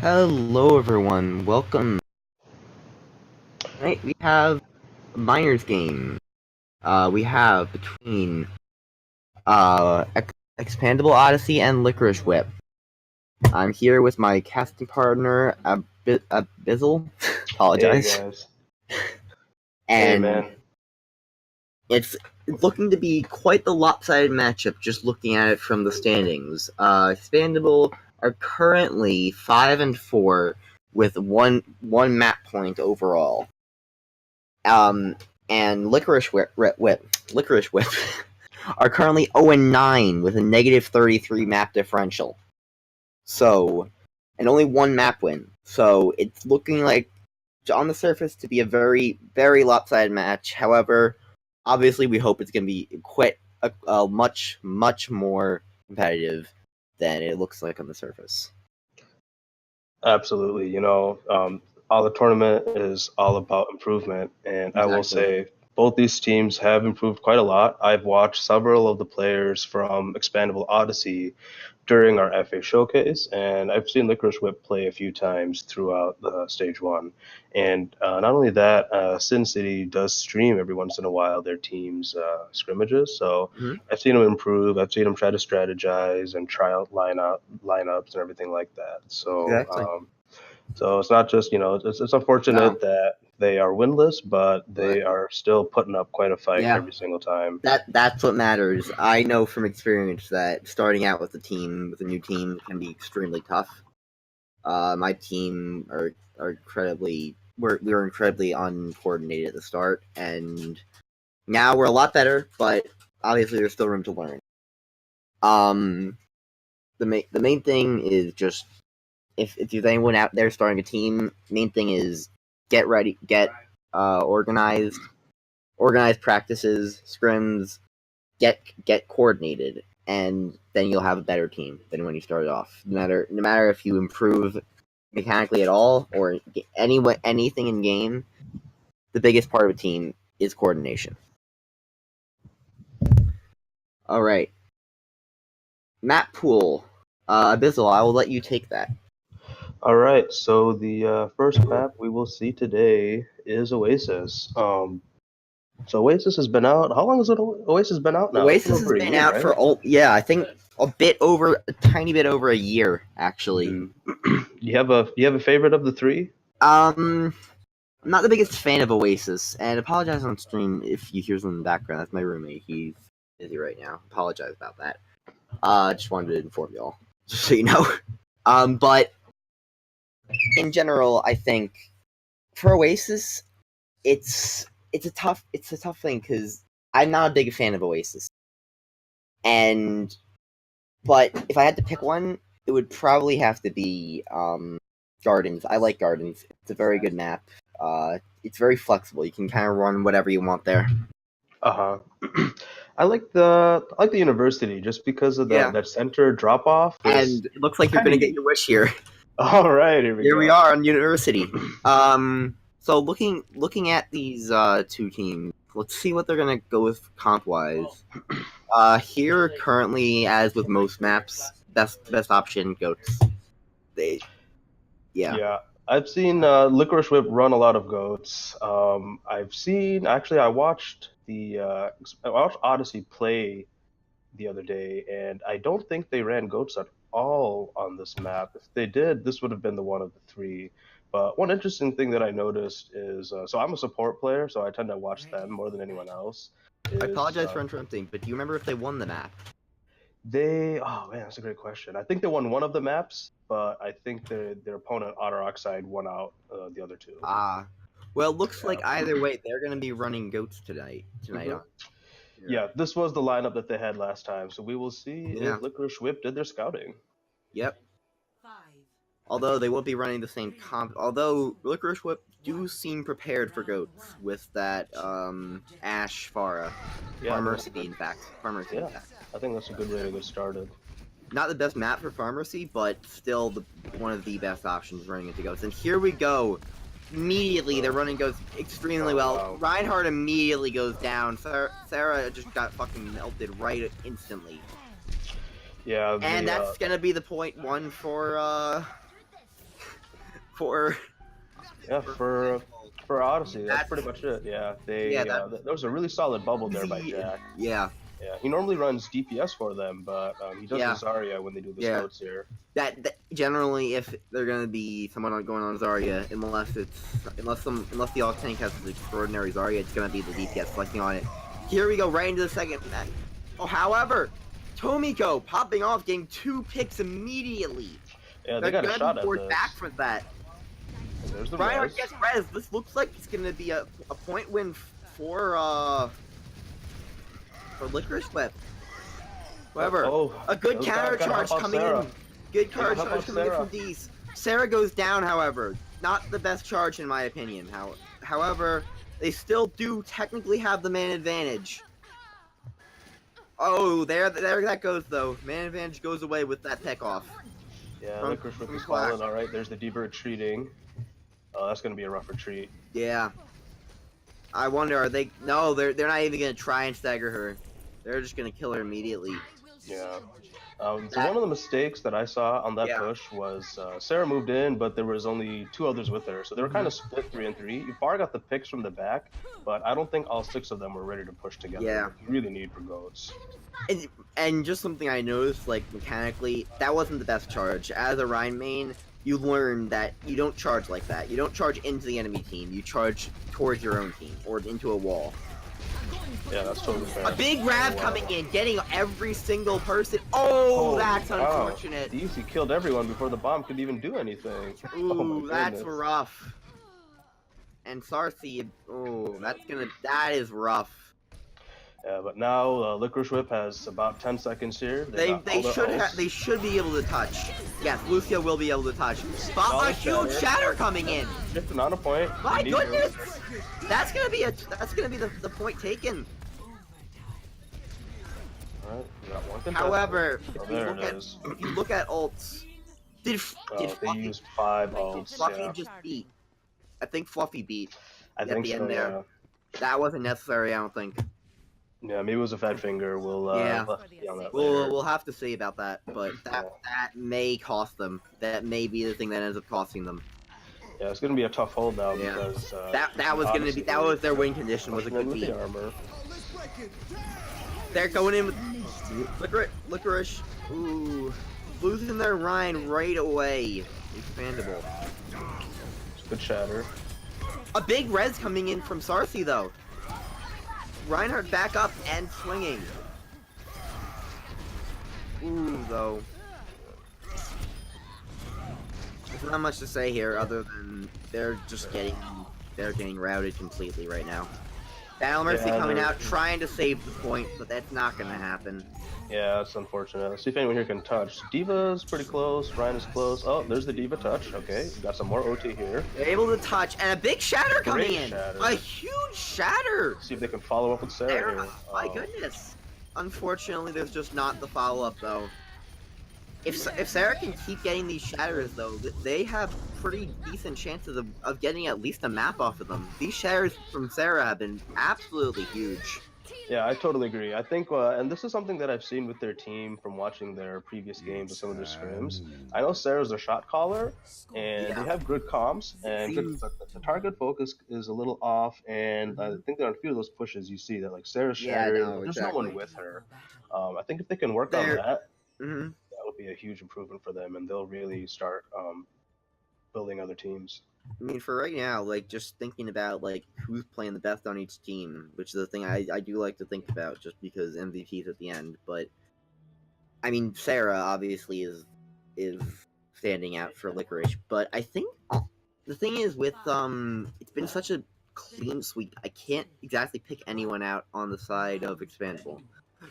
Hello everyone, welcome. Tonight we have a minors game. We have between ExPandable Odyssey and Licorice Whip. I'm here with my casting partner Abizzle. Apologize. Hey guys. And Hey man. it's looking to be quite the lopsided matchup just looking at it from the standings. ExPandable are currently 5-4 with one map point overall. And Licorice Whip are currently 0-9 with a negative 33 map differential. So, and only one map win. So it's looking like on the surface to be a very, very lopsided match. However, obviously we hope it's going to be quite a much, much more competitive than it looks like on the surface. Absolutely. All the tournament is all about improvement, and I will Exactly. say both these teams have improved quite a lot. I've watched several of the players from ExPandable Odyssey during our FA showcase, and I've seen Licorice Whip play a few times throughout the stage one. And not only that, Sin City does stream every once in a while their team's scrimmages. So Mm-hmm. I've seen them improve. I've seen them try to strategize and try out lineups and everything like that. Exactly. So it's not just it's unfortunate that they are winless, but they are still putting up quite a fight every single time. That's what matters. I know from experience that starting out with a new team can be extremely tough. My team are incredibly we were incredibly uncoordinated at the start, and now we're a lot better. But obviously, there's still room to learn. The main thing is just if there's anyone out there starting a team, main thing is get ready, get organized practices, scrims, get coordinated, and then you'll have a better team than when you started off. No matter if you improve mechanically at all or anything in game, the biggest part of a team is coordination. All right, map pool. Abizzle, I will let you take that. All right, so the first map we will see today is Oasis. So Oasis has been out. How long has Oasis been out now? Oasis has been out for I think a tiny bit over a year actually. Mm-hmm. You have a favorite of the three? I'm not the biggest fan of Oasis, and apologize on stream if you hear something in the background. That's my roommate. He's busy right now. Apologize about that. Just wanted to inform y'all, just so you know. But in general, I think for Oasis, it's a tough thing because I'm not a big fan of Oasis, but if I had to pick one, it would probably have to be Gardens. I like Gardens. It's a very good map. It's very flexible. You can kind of run whatever you want there. I like the university just because of that center drop off. And it looks like you're gonna get your wish here. All right, here we are on university. So looking at these two teams, let's see what they're gonna go with comp wise. Here currently, as with most maps, best option goats. Yeah, I've seen Licorice Whip run a lot of goats. I watched Odyssey play the other day, and I don't think they ran goats at all on this map. If they did, this would have been the one of the three. But one interesting thing that I noticed is, so I'm a support player, so I tend to watch them more than anyone else. I apologize for interrupting, but do you remember if they won the map? Oh man, that's a great question. I think they won one of the maps, but I think their opponent, Otter Oxide, won out the other two. Well, it looks like either way, they're going to be running goats tonight. Mm-hmm. Yeah, this was the lineup that they had last time, so we will see if Licorice Whip did their scouting. Yep. Although they won't be running the same comp. Although Licorice Whip do seem prepared for goats with that Ash Pharah. Pharmacy, in fact. Pharmacy, in fact. I think that's a good way to get started. Not the best map for Pharmacy, but still one of the best options running into goats. And here we go. Immediately, they're running goats extremely well. Wow. Reinhardt immediately goes down. Sarah just got fucking melted right instantly. Yeah. And that's gonna be the point one for for Yeah, for Odyssey, that's pretty much it. Yeah, there was a really solid bubble there by Jack. Yeah. Yeah, he normally runs DPS for them, but he does the Zarya when they do the slows here. That generally, if they're gonna be someone going on Zarya, unless the alt tank has an extraordinary Zarya, it's gonna be the DPS selecting on it. Here we go, right into the second. Oh, however, Tomiko popping off, getting 2 picks immediately. Yeah, they got a shot at this. Back for that. And there's the Reinhardt res. gets res. This looks like it's gonna be a point win for Licorice Whip. However, a good counter charge coming in. Good counter charge coming in from D's. Sarah goes down, however. Not the best charge in my opinion. However, they still do technically have the man advantage. Oh, there that goes though. Man advantage goes away with that pick off. Yeah, Licorice Whip is falling. All right, there's the D.Va retreating. Oh, that's gonna be a rough retreat. Yeah. I wonder, are they? No, they're not even gonna try and stagger her. They're just gonna kill her immediately. Yeah. So one of the mistakes that I saw on that push was Sarah moved in, but there was only 2 others with her, so they were kind of split 3 and 3. Bar got the picks from the back, but I don't think all 6 of them were ready to push together. Yeah. You really need for goats. And just something I noticed, like mechanically, that wasn't the best charge. As a Rhine main, you learn that you don't charge like that. You don't charge into the enemy team. You charge towards your own team or into a wall. Yeah, that's totally fair. A big grab coming in, getting every single person. Oh, that's unfortunate. Easy killed everyone before the bomb could even do anything. Ooh, that's rough. And Sarcy, that is rough. Yeah, but now Licorice Whip has about 10 seconds here. They should be able to touch. Yes, Lucio will be able to touch. But a huge shatter coming in. Not a point. My goodness, that's gonna be the point taken. All right, we got one contestant. However, if you look at ults, did they used 5 ults? Fluffy just beat? I think Fluffy beat. At the end there. Yeah. That wasn't necessary, I don't think. Yeah, maybe it was a fat finger. We'll have to see about that, but that may cost them. That may be the thing that ends up costing them. Yeah, it's gonna be a tough hold now because that was their win condition, was a good beat. The armor. They're going in with Licorice. Ooh, losing their Rhine right away. EXPandable. Good shatter. A big res coming in from Sarcy though. Reinhardt back up and swinging. Ooh, though. There's not much to say here other than they're getting routed completely right now. Battle Mercy coming out, trying to save the point, but that's not going to happen. Yeah, that's unfortunate. Let's see if anyone here can touch. D.Va's pretty close, Ryan is close. Oh, there's the D.Va touch. Okay, we got some more OT here. They're able to touch, and a big shatter coming in! A huge shatter! Let's see if they can follow up with Sarah here. My goodness. Unfortunately, there's just not the follow-up, though. If Sarah can keep getting these shatters, though, they have pretty decent chances of getting at least a map off of them. These shatters from Sarah have been absolutely huge. Yeah, I totally agree. I think, and this is something that I've seen with their team from watching their previous games and some of their scrims. I know Sarah's their shot caller, and they have good comms, and the target focus is a little off, and I think that on a few of those pushes, you see that like Sarah's shattered, there's no one with her. I think if they can work on that, that would be a huge improvement for them, and they'll really start building other teams. I mean, for right now, like, just thinking about, like, who's playing the best on each team, which is the thing I do like to think about, just because MVP's at the end, but, I mean, Sarah, obviously, is standing out for Licorice, but I think, the thing is with, it's been such a clean sweep, I can't exactly pick anyone out on the side of EXPandable.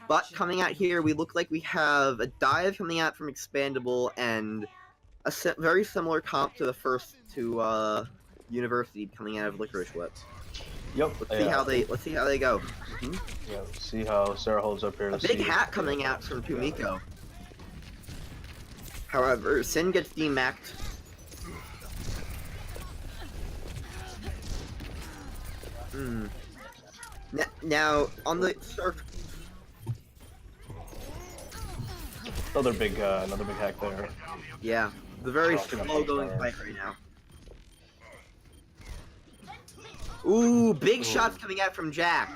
But coming out here, we look like we have a dive coming out from EXPandable, and a very similar comp to the first two University coming out of Licorice Whip. Yep. Let's see how they go. Yeah. Let's see how Sarah holds up here. A big hat coming out from Tomiko. However, Sin gets demacked. Now on the surf. Another big hack there. Yeah, the very slow going fight right now. Ooh, big shots coming out from Jack.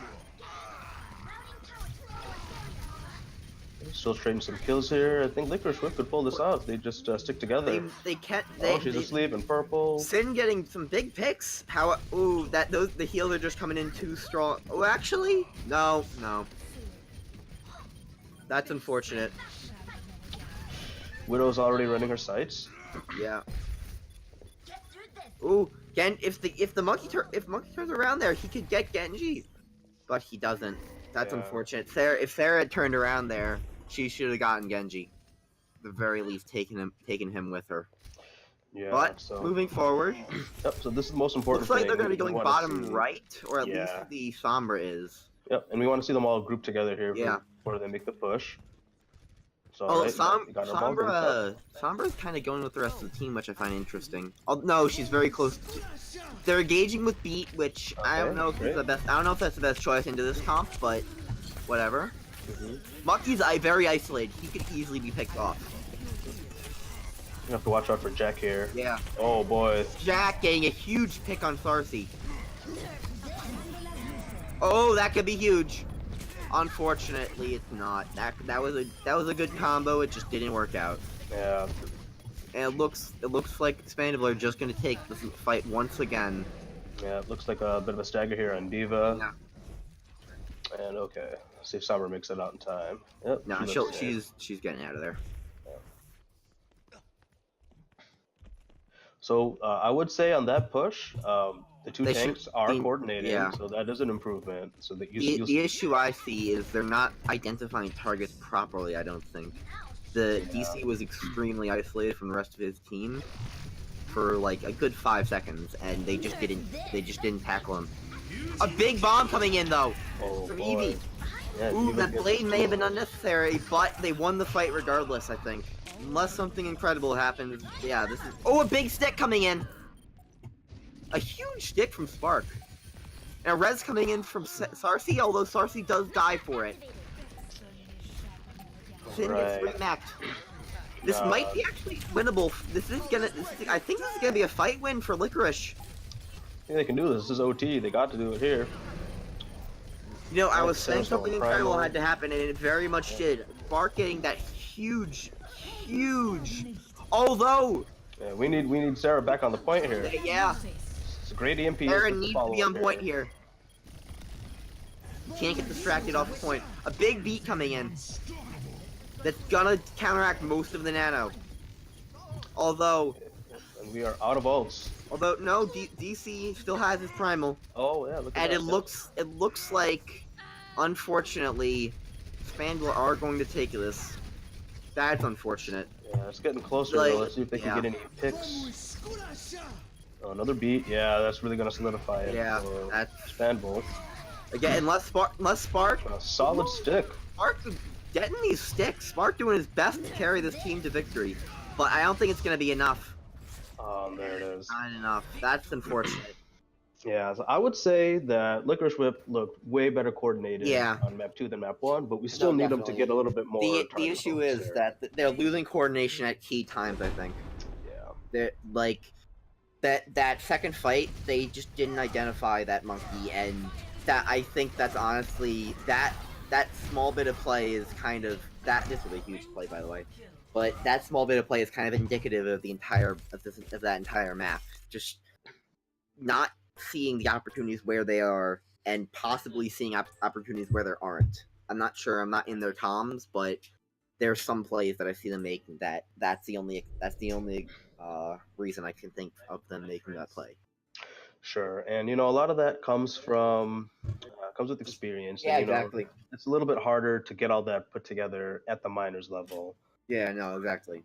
Still trading some kills here. I think Licorice Whip could pull this out if they just stick together. They can't. She's asleep in purple. Sin getting some big picks. How? Ooh, the heals are just coming in too strong. Oh, actually, no. That's unfortunate. Widow's already running her sights. Yeah. Ooh, if monkey turns around there, he could get Genji, but he doesn't. That's unfortunate. If Sarah had turned around there, she should have gotten Genji. At the very least, taken him with her. Yeah. But moving forward. Yep. So this is the most important. Looks like they're going to be going bottom right, or at least the Sombra is. Yep, and we want to see them all grouped together here before they make the push. So, Sombra's kind of going with the rest of the team, which I find interesting. No, she's very close. They're engaging with Beat, which I don't know if it's the best. I don't know if that's the best choice into this comp, but whatever. Mucky's very isolated. He could easily be picked off. You have to watch out for Jack here. Yeah. Oh boy. Jack getting a huge pick on Sarcy. Oh, that could be huge. Unfortunately, it's not. That was a good combo. It just didn't work out. Yeah. And it looks like EXPandable are just going to take this fight once again. Yeah, it looks like a bit of a stagger here on Diva. Yeah. And okay, let's see if Summer makes it out in time. Yep. No, she's getting out of there. So I would say on that push, the two tanks are coordinating, so that is an improvement. So that the issue I see is they're not identifying targets properly. I don't think the DC was extremely isolated from the rest of his team for like a good 5 seconds, and they just didn't tackle him. A big bomb coming in though from Eevee. Yeah, ooh, that blade may have been unnecessary, but they won the fight regardless. I think. Unless something incredible happens, yeah, this is... Oh, a big stick coming in! A huge stick from Spark. And a res coming in from Sarcy, although Sarcy does die for it. Sin gets remacked. This might be actually winnable. I think this is gonna be a fight win for Licorice. I think they can do this. This is OT. They got to do it here. You know, I was saying something incredible had to happen, and it very much did. Spark getting that huge... Although we need Sarah back on the point here. Yeah. It's a great EMP. Sarah needs to be on point here. You can't get distracted off the point. A big beat coming in. That's gonna counteract most of the nano. Although and we are out of ults. Although no, DC still has his primal. Oh yeah, look at and that. it looks like unfortunately EXPandable are going to take this. That's unfortunate. Yeah, it's getting closer though. Let's see if they can get any picks. Oh, another beat. Yeah, that's really gonna solidify it. Yeah, that's EXPandable. Again, unless Spark. A solid stick. Spark getting these sticks. Spark doing his best to carry this team to victory, but I don't think it's gonna be enough. There it is. Not enough. That's unfortunate. Yeah, so I would say that Licorice Whip looked way better coordinated on map 2 than map 1, but we still need them to get a little bit more. The issue is that they're losing coordination at key times, I think. Yeah. They're like that second fight, they just didn't identify that monkey, and that I think that's honestly that small bit of play is kind of this was a huge play, by the way. But that small bit of play is kind of indicative of the entire of that entire map. Just not seeing the opportunities where they are, and possibly seeing opportunities where there aren't. I'm not sure. I'm not in their comms, but there's some plays that I see them making that's the only reason I can think of them making that play. Sure, and a lot of that comes with experience. Yeah, and, exactly. It's a little bit harder to get all that put together at the minors level. Yeah, no, exactly.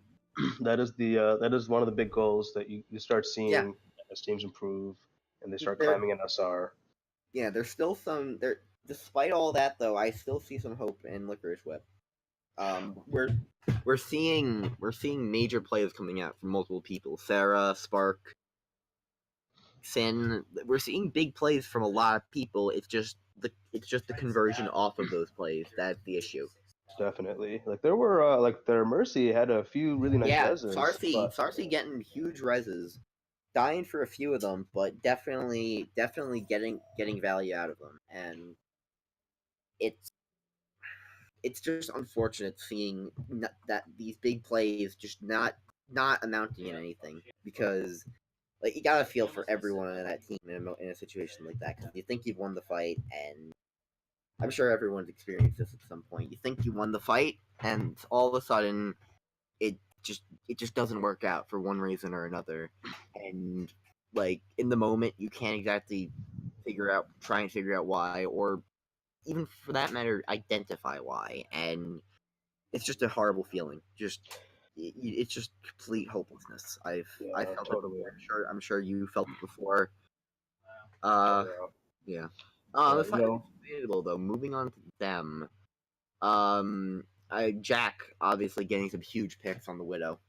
That is one of the big goals that you start seeing as teams improve and they start climbing in SR. Yeah, there's still some there. Despite all that, though, I still see some hope in Licorice Whip. We're seeing major plays coming out from multiple people. Sarah, Spark, Sin. We're seeing big plays from a lot of people. It's just the conversion off of those plays that's the issue. Definitely. Like there were their Mercy had a few really nice reses. Sarcy getting huge reses. dying for a few of them, but definitely getting value out of them, and it's just unfortunate seeing that these big plays just not amounting in anything, because like you gotta feel for everyone in that team in a situation like that, because you think you've won the fight, and I'm sure everyone's experienced this at some point. You think you won the fight, and all of a sudden it just doesn't work out for one reason or another, and like in the moment you can't exactly try and figure out why, or even for that matter identify why, and it's just a horrible feeling. It's just complete hopelessness. I felt totally. it before. I'm sure you felt it before. Yeah. Let's talk Expandable though. Moving on to them. Jack obviously getting some huge picks on the Widow.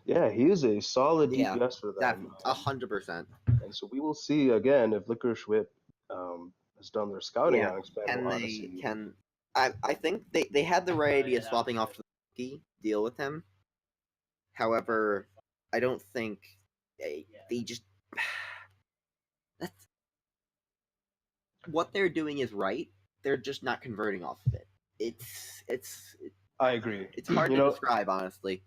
Yeah, he is a solid DPS for them. 100%. And so we will see again if Licorice Whip has done their scouting on Expandable Odyssey. I think they had the right idea swapping off to the deal with him. However, I don't think they just that's what they're doing is right. They're just not converting off of it. I agree. It's hard to describe, honestly.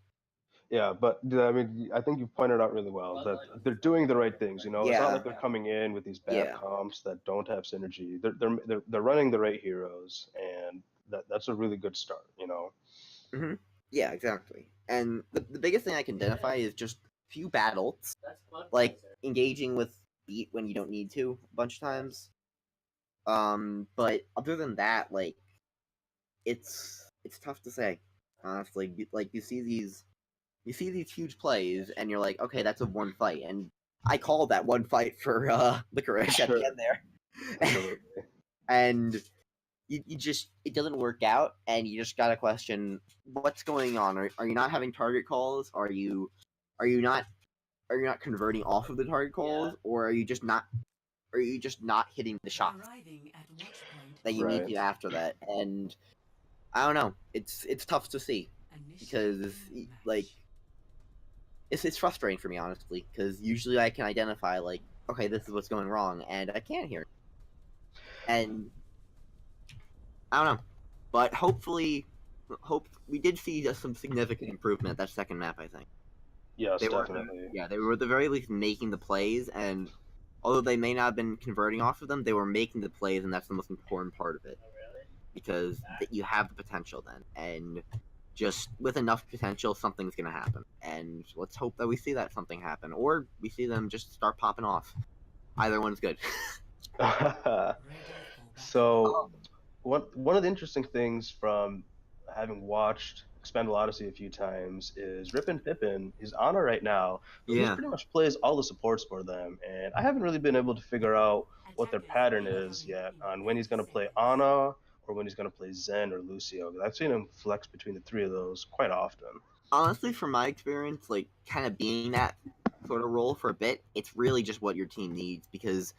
Yeah, but I mean, I think you pointed out really well that they're doing the right things. It's not like they're coming in with these bad comps that don't have synergy. They're running the right heroes, and that's a really good start. Mm-hmm. Yeah, exactly. And the biggest thing I can identify is just few bad ults, like engaging with beat when you don't need to a bunch of times. But other than that, like it's tough to say, honestly. Like you see these huge plays, and you're like, okay, that's a one fight, and I called that one fight for Licorice at the end there, and you just it doesn't work out, and you just gotta question what's going on. Are you not having target calls? Are you not converting off of the target calls, or are you just not hitting the shots that you need to after that? And I don't know. It's tough to see, because like it's frustrating for me, honestly, because usually I can identify like, okay, this is what's going wrong, and I can't hear it. And I don't know, but hopefully we did see some significant improvement that second map, I think. Yes, definitely. They were at the very least making the plays, and although they may not have been converting off of them, they were making the plays, and that's the most important part of it. Because you have the potential then, and just with enough potential, something's going to happen. And let's hope that we see that something happen, or we see them just start popping off. Either one's good. So, one of the interesting things from having watched ExPandable Odyssey a few times is Rippin' Pippin. He's Ana right now. He pretty much plays all the supports for them, and I haven't really been able to figure out what their pattern is yet on when he's going to play Ana or when he's going to play Zen or Lucio. I've seen him flex between the three of those quite often. Honestly, from my experience, like kind of being that sort of role for a bit, it's really just what your team needs, because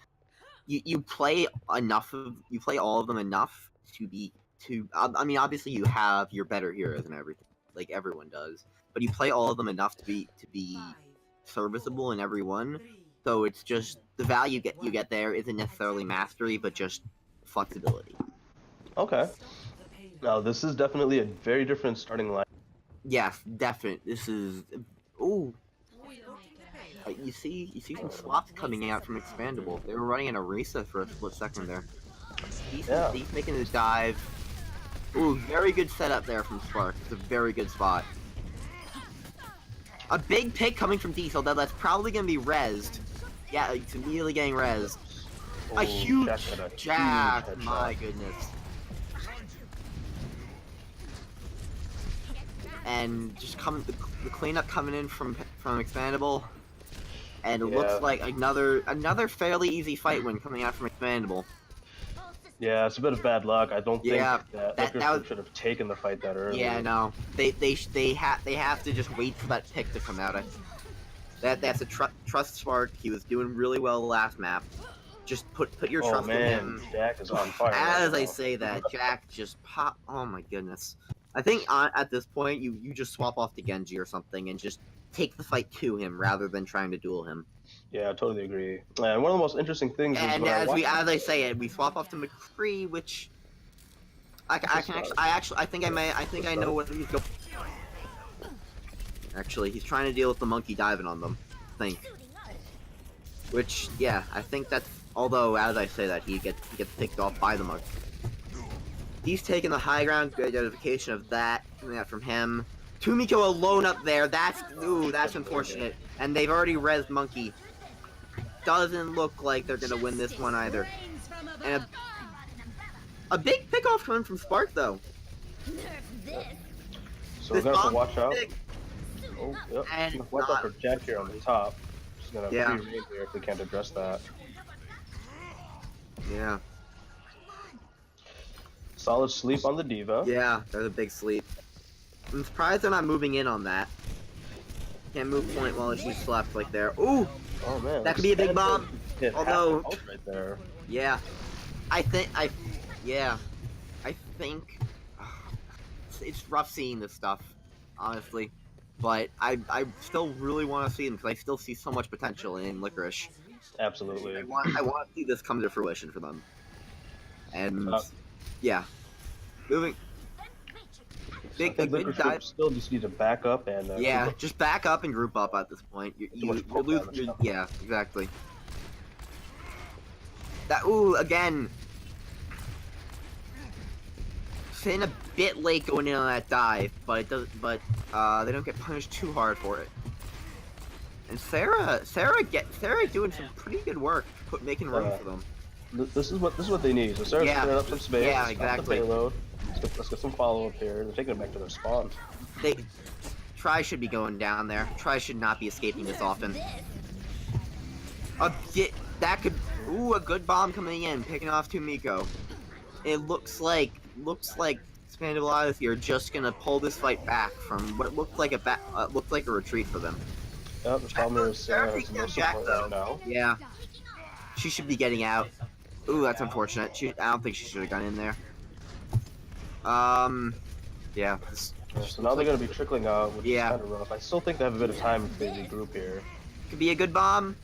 you play all of them enough to I mean, obviously you have your better heroes and everything, like everyone does, but you play all of them enough to be serviceable in every one. So it's just the value you get there isn't necessarily mastery, but just flexibility. Okay. Now this is definitely a very different starting line. Yes, definite. This is ooh. You see some swaps coming out from ExPandable. They were running an Orisa for a split second there. He's making the dive. Ooh, very good setup there from Spark. It's a very good spot. A big pick coming from Diesel, though that's probably going to be rezzed. Yeah, it's immediately getting rezzed. A huge Jack, my goodness. And just the cleanup coming in from ExPandable. And it looks like another fairly easy fight win coming out from ExPandable. Yeah, it's a bit of bad luck. I don't think that Licorice should have taken the fight that early. Yeah, no. They have to just wait for that pick to come out. That's a trust Spark. He was doing really well the last map. Just put your trust in him. Jack is on fire. As I say that, Jack just pop. Oh my goodness. I think at this point you just swap off to Genji or something and just take the fight to him rather than trying to duel him. Yeah, I totally agree. And one of the most interesting things And is as I say it, we swap off to McCree, which I think I know what he's going. Actually, he's trying to deal with the monkey diving on them. I think. Which, yeah, I think that's. Although, as I say that, he gets picked off by the monkey. He's taking the high ground. Good identification of that. Coming out from him. Tumiko alone up there. That's unfortunate. And they've already rezzed monkey. Doesn't look like they're gonna win this one either. And a big pick-off coming from Spark, though. So we're gonna have to watch out. Oh, yep. And watch out for Jack here on the top. Just gonna Yeah. free reign here if we can't address that. Yeah. Solid sleep on the Diva. Yeah, there's a big sleep. I'm surprised they're not moving in on that. Can't move point while she slept like there. Ooh! Oh man. That could be a big bomb. Hit Although, half the health right there. Yeah. I think it's rough seeing this stuff, honestly. But I still really want to see them because I still see so much potential in Licorice. Absolutely. I want to see this come to fruition for them. And yeah, moving. Big dive. Still just need to back up and Yeah, just back up and group up at this point. You lose. Yeah, exactly. Again. Finn a bit late going in on that dive, but it does. But they don't get punished too hard for it. And Sarah doing some pretty good work, making room for them. This is what they need. So Sarah's clearing up some space. Yeah, exactly. The payload. Let's get some follow up here. They're taking it back to their spawn. Try should be going down there. Try should not be escaping this often. A good bomb coming in, picking off Tumiko. It looks like EXPandable Odyssey are just gonna pull this fight back from what looked like a retreat for them. Yep, the problem is Sarah has no support right now. Yeah, she should be getting out. Ooh, that's unfortunate. I don't think she should have gone in there. Yeah. So now they're gonna be trickling out, which is kind of rough. I still think they have a bit of time if they regroup here. Could be a good bomb.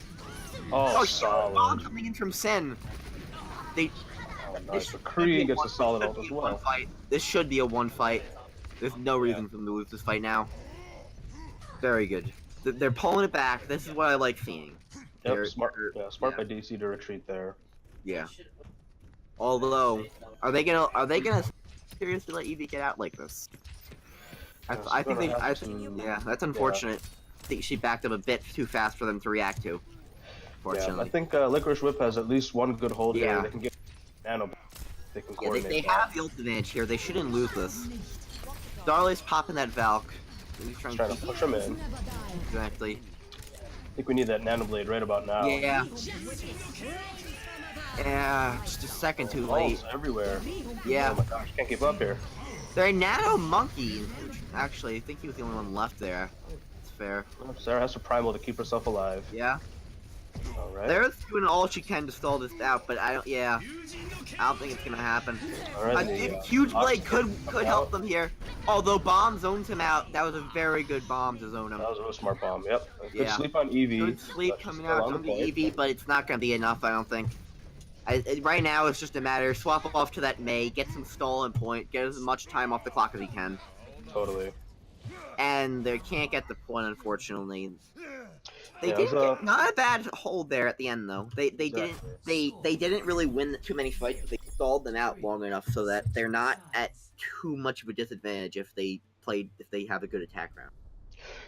Oh, solid. Bomb coming in from Sin. Nice. McCree gets a solid ult as well. This should be a one fight. There's no reason for them to lose this fight now. Very good. They're pulling it back. This is what I like seeing. Yep, smart by DC to retreat there. Yeah. Although, are they gonna seriously let Evie get out like this? I think that's unfortunate. I think she backed up a bit too fast for them to react to. Fortunately. Yeah, I think Licorice Whip has at least one good hold here. They can get Nano. They can coordinate. They have the ult advantage here. They shouldn't lose this. Darley's popping that Valk. He's trying to push him in. Exactly. I think we need that Nano Blade right about now. Yeah. Yeah, just a second too late. Balls everywhere. Yeah. Oh my gosh, can't keep up here. They're a Nano Monkey. Which, actually, I think he was the only one left there. It's fair. Well, Sarah has to primal to keep herself alive. Yeah. Alright. Sarah's doing all she can to stall this out, but I don't think it's gonna happen. Alright, a huge blade could help them here. Although bomb zones him out, that was a very good bomb to zone him. That was a really smart bomb, yep. Good sleep on Eevee. Good sleep coming out on the Eevee, but it's not gonna be enough, I don't think. Right now, it's just a matter, swap off to that Mei, get some stolen point, get as much time off the clock as he can. Totally. And they can't get the point, unfortunately. They did get not a bad hold there at the end, though. They didn't really win too many fights, but they stalled them out long enough so that they're not at too much of a disadvantage if they have a good attack round.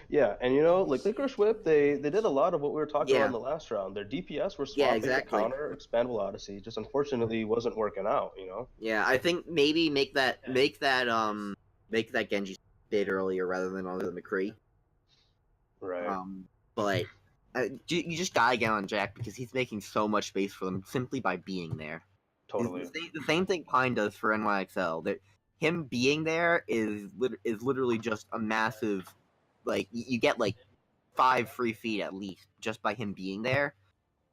Yeah, and like Licorice Whip, they did a lot of what we were talking about in the last round. Their DPS were swapping to counter EXPandable Odyssey, just unfortunately wasn't working out, Yeah, I think maybe make that Genji bid earlier rather than on the McCree. Right. But you just gotta get on Jack because he's making so much space for them simply by being there. Totally. The same thing Pine does for NYXL. That him being there is literally just a massive, like you get like 5 free feet at least just by him being there,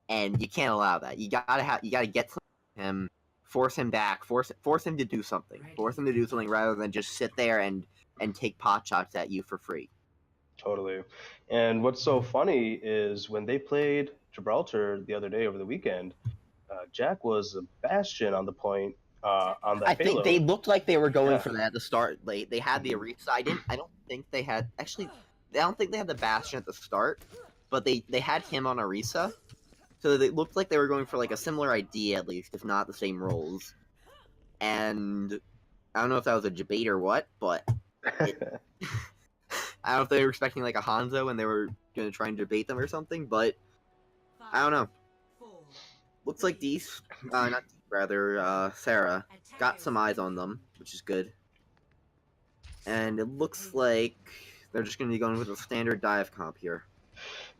and you can't allow that. You gotta get him, force him back, force him to do something, rather than just sit there and take pot shots at you for free. Totally. And what's so funny is when they played Gibraltar the other day over the weekend, Jack was a bastion on the point on I that think they payload. looked like they were going Yeah. for that at the start. They had the Arisa. I don't think they had actually. I don't think they had the Bastion at the start, but they had him on Arisa. So they looked like they were going for like a similar idea at least, if not the same roles. And I don't know if that was a debate or what, but it, I don't know if they were expecting like a Hanzo and they were going to try and debate them or something, but I don't know. Looks like these, not Deep, rather, Sarah, got some eyes on them, which is good. And it looks like they're just going to be going with a standard dive comp here.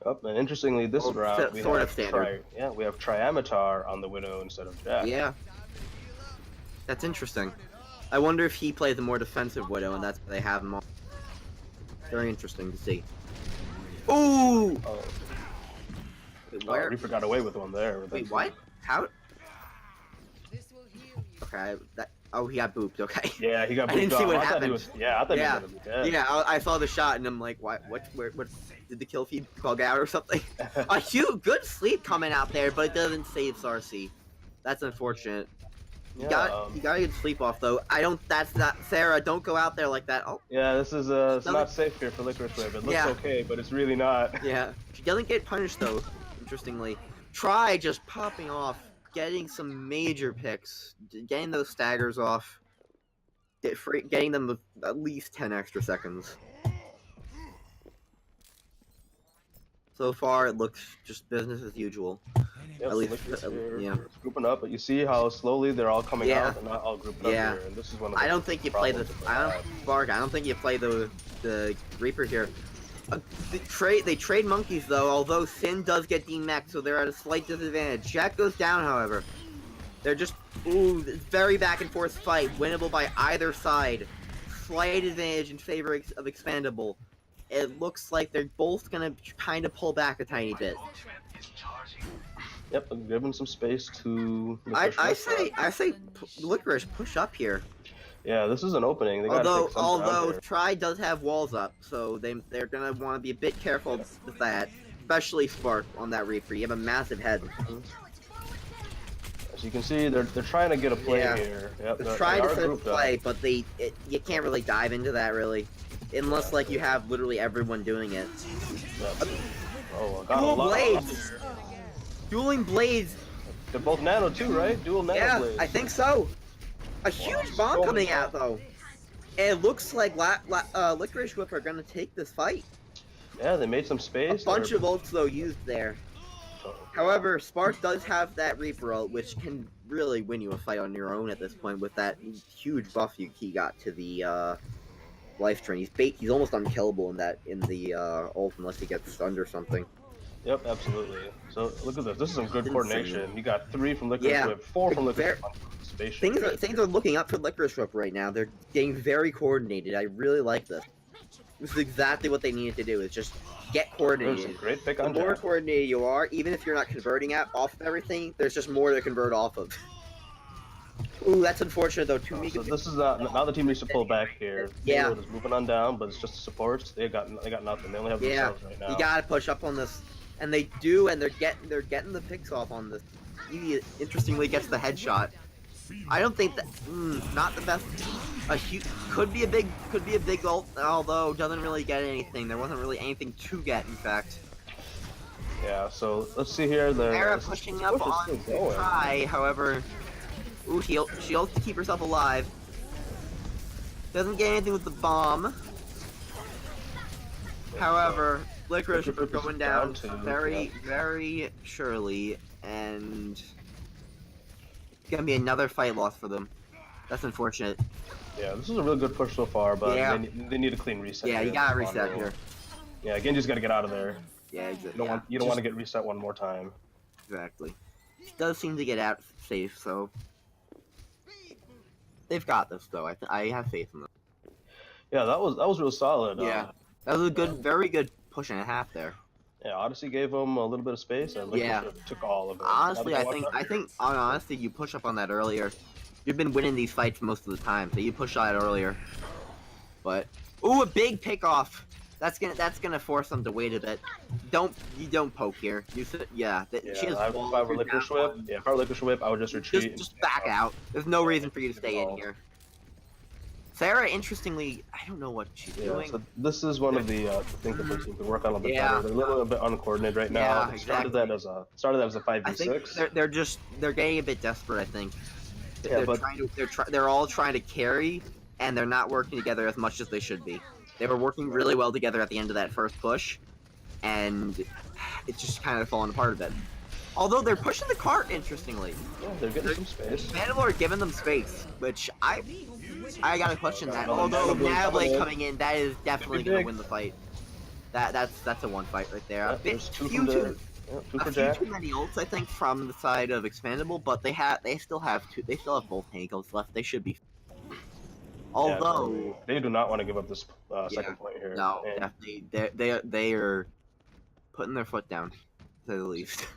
And interestingly, this Well, round we sort have of standard. we have Triamatar on the Widow instead of Jack. Yeah, that's interesting. I wonder if he plays a more defensive Widow, and that's why they have him on. Very interesting to see. Ooh! Wait, where? Reaper got away with one there. Wait, what? How? Okay, oh, he got booped. Okay. Yeah, he got booped. I didn't see what I happened. I thought he was gonna be dead. Yeah, I saw the shot and I'm like, what? Where? What? Did the kill feed bug out or something? A huge, good sleep coming out there, but it doesn't save Sarcy. That's unfortunate. You got to get sleep off though. That's not Sarah. Don't go out there like that. Oh. Yeah, this is it's not safe here for Licorice Wave. It looks okay, but it's really not. Yeah, she doesn't get punished though. Interestingly, try just popping off, getting some major picks, getting those staggers off, getting them with at least 10 extra seconds. So far, it looks just business as usual. Yep, at least, yeah. Grouping up, but you see how slowly they're all coming out. They're not all grouping up here, and this is one of the I don't think you play the Spark. I don't think you play the Reaper here. They trade monkeys though. Although Sin does get demexed, so they're at a slight disadvantage. Jack goes down, however. They're just very back and forth fight, winnable by either side. Slight advantage in favor of ExPandable. It looks like they're both gonna kind of pull back a tiny bit. Yep, I'm giving some space to. I say, Licorice, push up here. Yeah, this is an opening. They although Try does have walls up, so they're gonna want to be a bit careful with that, especially Spark on that Reaper. You have a massive head. As you can see, they're trying to get a play here. Yep, they're trying to set a play, but you can't really dive into that really, unless like you have literally everyone doing it. Yep. Oh, Dual blades. Dueling blades. They're both nano too, right? Dual nano blades. Yeah, I think so. A huge bomb coming out though. And it looks like Licorice Whip are gonna take this fight. Yeah, they made some space. A bunch of ults though used there. However, Spark does have that Reaper ult, which can really win you a fight on your own at this point with that huge buff he got to the life drain. He's almost unkillable in the ult unless he gets stunned or something. Yep, absolutely. So look at this. This is some good coordination. You got 3 from Licorice Whip, 4 from Licorice Whip. Things are looking up for Licorice Whip right now. They're getting very coordinated. I really like this. This is exactly what they needed to do. Is just get coordinated. There's a great pick on the more Jack. coordinated you are, even if you're not converting off of everything, there's just more to convert off of. Ooh, that's unfortunate though. So this is now the team needs to pull back here. Yeah, is moving on down, but it's just the supports. They got nothing. They only have themselves right now. You gotta push up on this, and they do, and they're getting the picks off on this. He interestingly gets the headshot. I don't think that not the best. Could be a big ult, although doesn't really get anything. There wasn't really anything to get, in fact. Yeah. So let's see here. Sarah pushing up on Try, however. Ooh, she ults to keep herself alive. Doesn't get anything with the bomb. However, Licorice is going down very surely, and it's gonna be another fight loss for them. That's unfortunate. Yeah, this is a really good push so far, but they need a clean reset. Yeah, you gotta reset here. Yeah, Genji's gotta get out of there. Yeah, exactly. You don't want to get reset one more time. Exactly. It does seem to get out safe, so they've got this though. I have faith in them. Yeah, that was real solid. Yeah, that was a very good push and a half there. Yeah, Odyssey gave them a little bit of space, and Licorice took all of it. Honestly, I think honestly, you push up on that earlier. You've been winning these fights most of the time, so you push that earlier. But ooh, a big pick off. That's gonna force them to wait a bit. You don't poke here. She has If I walls, were you're Licorice down Whip, one. if I were Licorice Whip, I would just retreat. Just back out. There's no reason for you to stay in all. here. Sarah, interestingly, I don't know what she's doing. So this is one of the things that their team could work on a little bit Yeah. better. They're a little bit uncoordinated right now. Yeah, They exactly. started that as a I think 5v6. they're getting a bit desperate. I think Yeah, but they're all trying to carry, and they're not working together as much as they should be. They were working really well together at the end of that first push, and it's just kind of falling apart a bit. Although they're pushing the cart, interestingly. yeah, they're getting some space. ExPandable are giving them space, which I gotta question that. Although Nabblade coming in, that is definitely gonna win the fight. That's a one fight right there. Yeah, A there's two few for Jack. too many ults, I think, from the side of ExPandable, but they still have both ankles left. They should be. Although they do not want to give up this second point here. no, And definitely they are putting their foot down, to say the least.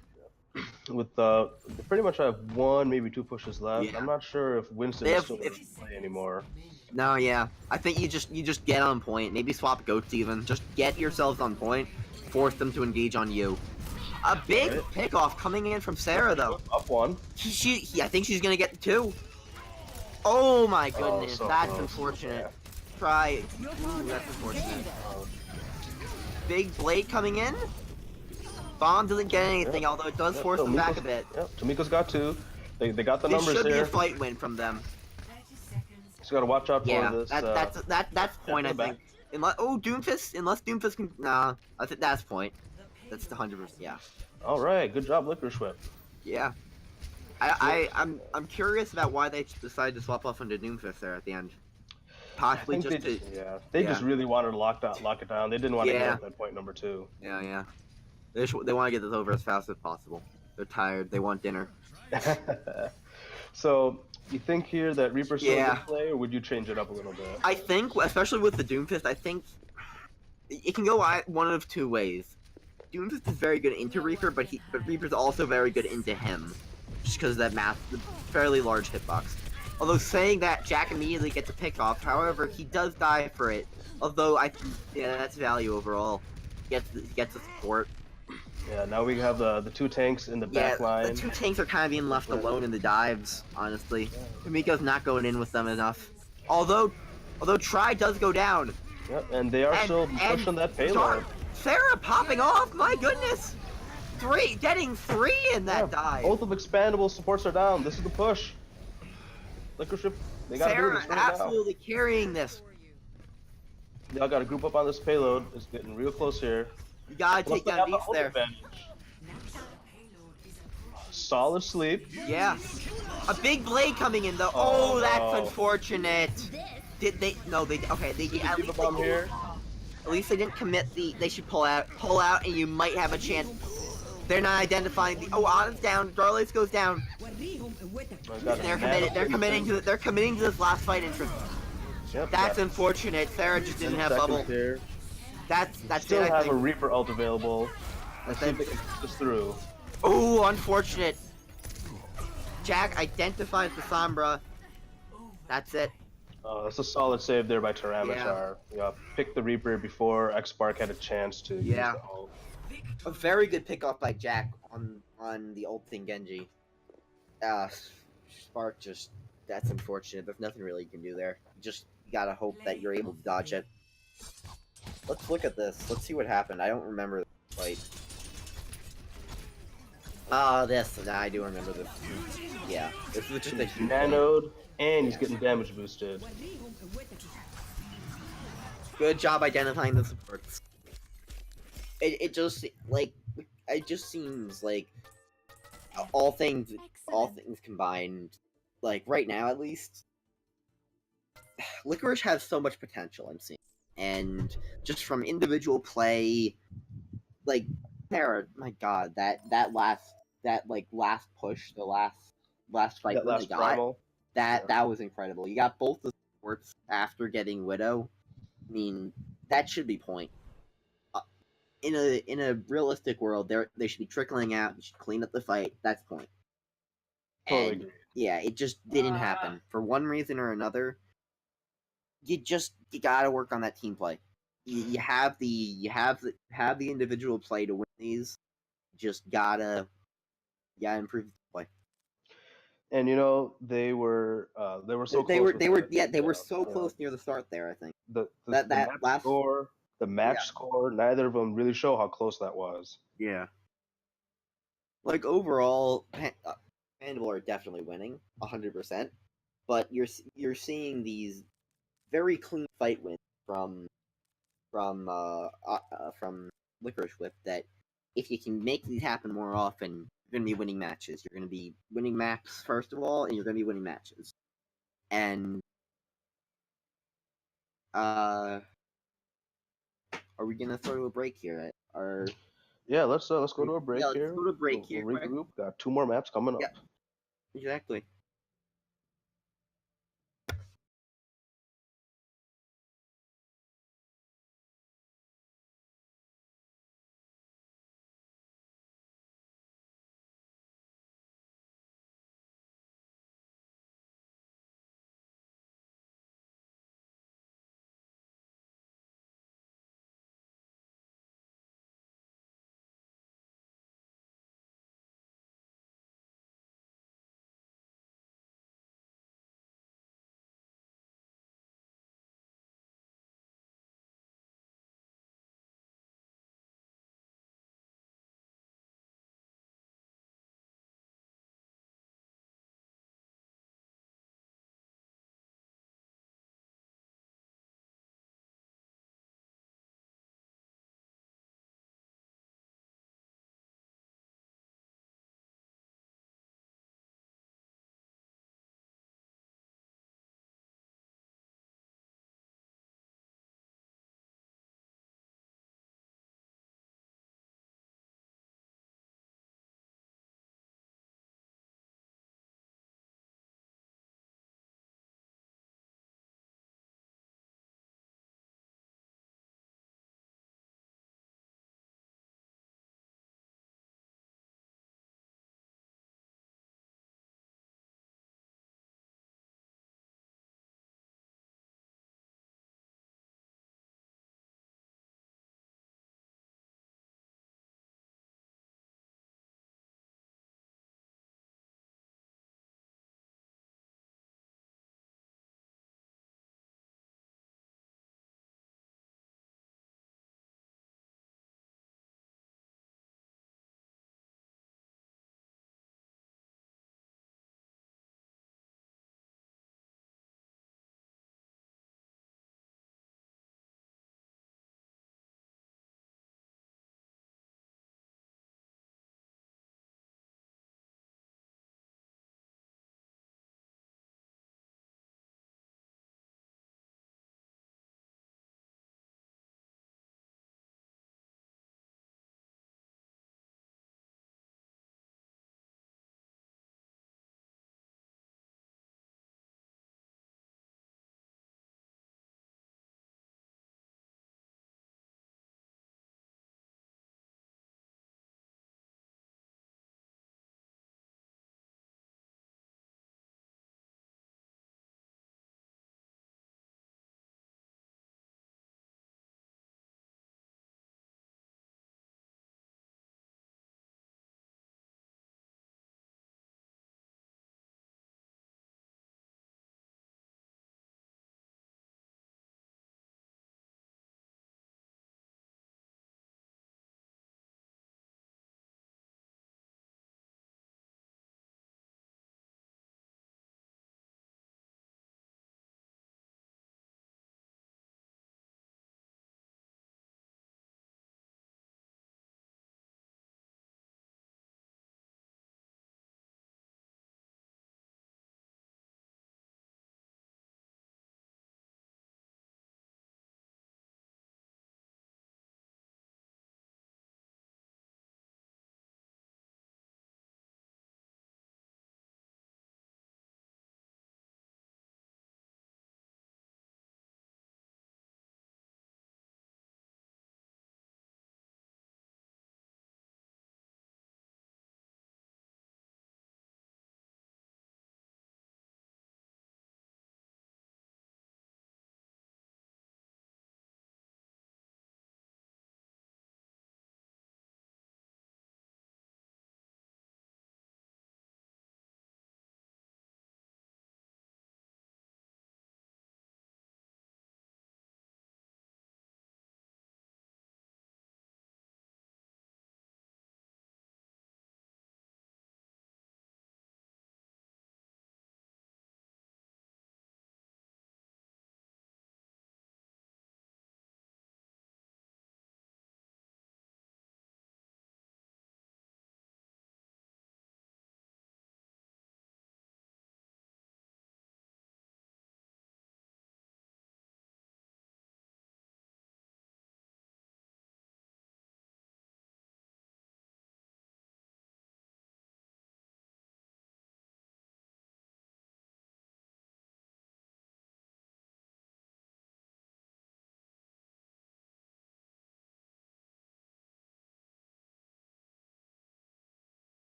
with they pretty much have one, maybe two pushes left. Yeah. I'm not sure if Winston is still going to play anymore. No, yeah, I think you just get on point. Maybe swap goats even. Just get yourselves on point. Force them to engage on you. A big pickoff coming in from Sarah though. Up one. I think she's gonna get two. Oh my goodness, so that's close. unfortunate. Try. Ooh, that's unfortunate. Big blade coming in. Bomb doesn't get anything, although it does force them back a bit. Yep, Tamiko's got two. They got the This numbers should be here. a fight win from them. Just got to watch out for Yeah, this. that's point. I think. Unless Doomfist can. Nah, I think that's point. That's the 100%. Yeah. All right, good job, Licorice Whip. Yeah. I'm curious about why they decided to swap off into Doomfist there at the end. Possibly just they just really wanted to lock it down. They didn't want to give up that point number 2. Yeah. They want to get this over as fast as possible. They're tired. They want dinner. So you think here that Reaper's still in play, or would you change it up a little bit? I think, especially with the Doomfist, I think it can go one of two ways. Doomfist is very good into Reaper, but Reaper's also very good into him, just because of that the fairly large hitbox. Although saying that, Jack immediately gets a pick off. However, he does die for it. Although that's value overall. He gets the support. Yeah, now we have the two tanks in the back line. The two tanks are kind of being left alone in the dives, honestly. Kamiko's not going in with them enough. Although Try does go down. Yep, and they are still pushing that payload. Sarah popping off, my goodness! Getting 3 in that dive. Both of ExPandable supports are down. This is the push. Licorice Whip, they gotta do this right absolutely carrying this. Y'all gotta group up on this payload. It's getting real close here. You gotta take down Beast there. Solid sleep. Yeah. A big blade coming in though. Oh, that's unfortunate. Did they? No, they. Okay, they at least bomb here. At least they didn't commit the. They should pull out, and you might have a chance. They're not identifying the. Oh, Autumn's down. Darlace goes down. They're committed. They're committing to this last fight interest. Yep, that's unfortunate. Sarah just didn't have bubble. Here. That's still it. I have think. a Reaper ult available. Let's see if they can get this through. Oh, unfortunate. Jack identifies the Sombra. That's it. That's a solid save there by Tyranitar. Yeah, picked the Reaper before X-Spark had a chance to use the ult. A very good pickoff by Jack on the ult thing Genji. Spark just, that's unfortunate. There's nothing really you can do there. You gotta hope that you're able to dodge it. Let's look at this. Let's see what happened. I don't remember the fight. I do remember this. Yeah, this is just a huge nanoed, and he's getting damage boosted. Good job identifying the supports. It just seems like all things combined, like right now at least, Licorice has so much potential. I'm seeing, and just from individual play, like Sarah, my God, that last push, the last fight that they got, that was incredible. You got both the supports after getting Widow. I mean, that should be point. In a realistic world, they should be trickling out. You should clean up the fight. That's point. Totally. Yeah, it just didn't happen for one reason or another. You gotta work on that team play. you have the individual play to win these. Just gotta improve the play. And they were so They close were with they were the they were takedown. so close near the start there. I think The that map last score, the match score, neither of them really show how close that was. yeah. Like overall, Expandable are definitely winning 100%. But you're seeing these very clean fight wins from Licorice Whip that if you can make these happen more often, you're going to be winning matches. You're going to be winning maps first of all, and you're going to be winning matches. And are we going to throw to a break here? Yeah, let's go to a break let's here. go to a break We'll here. Quick. regroup. Got 2 more maps coming up. Yeah, exactly.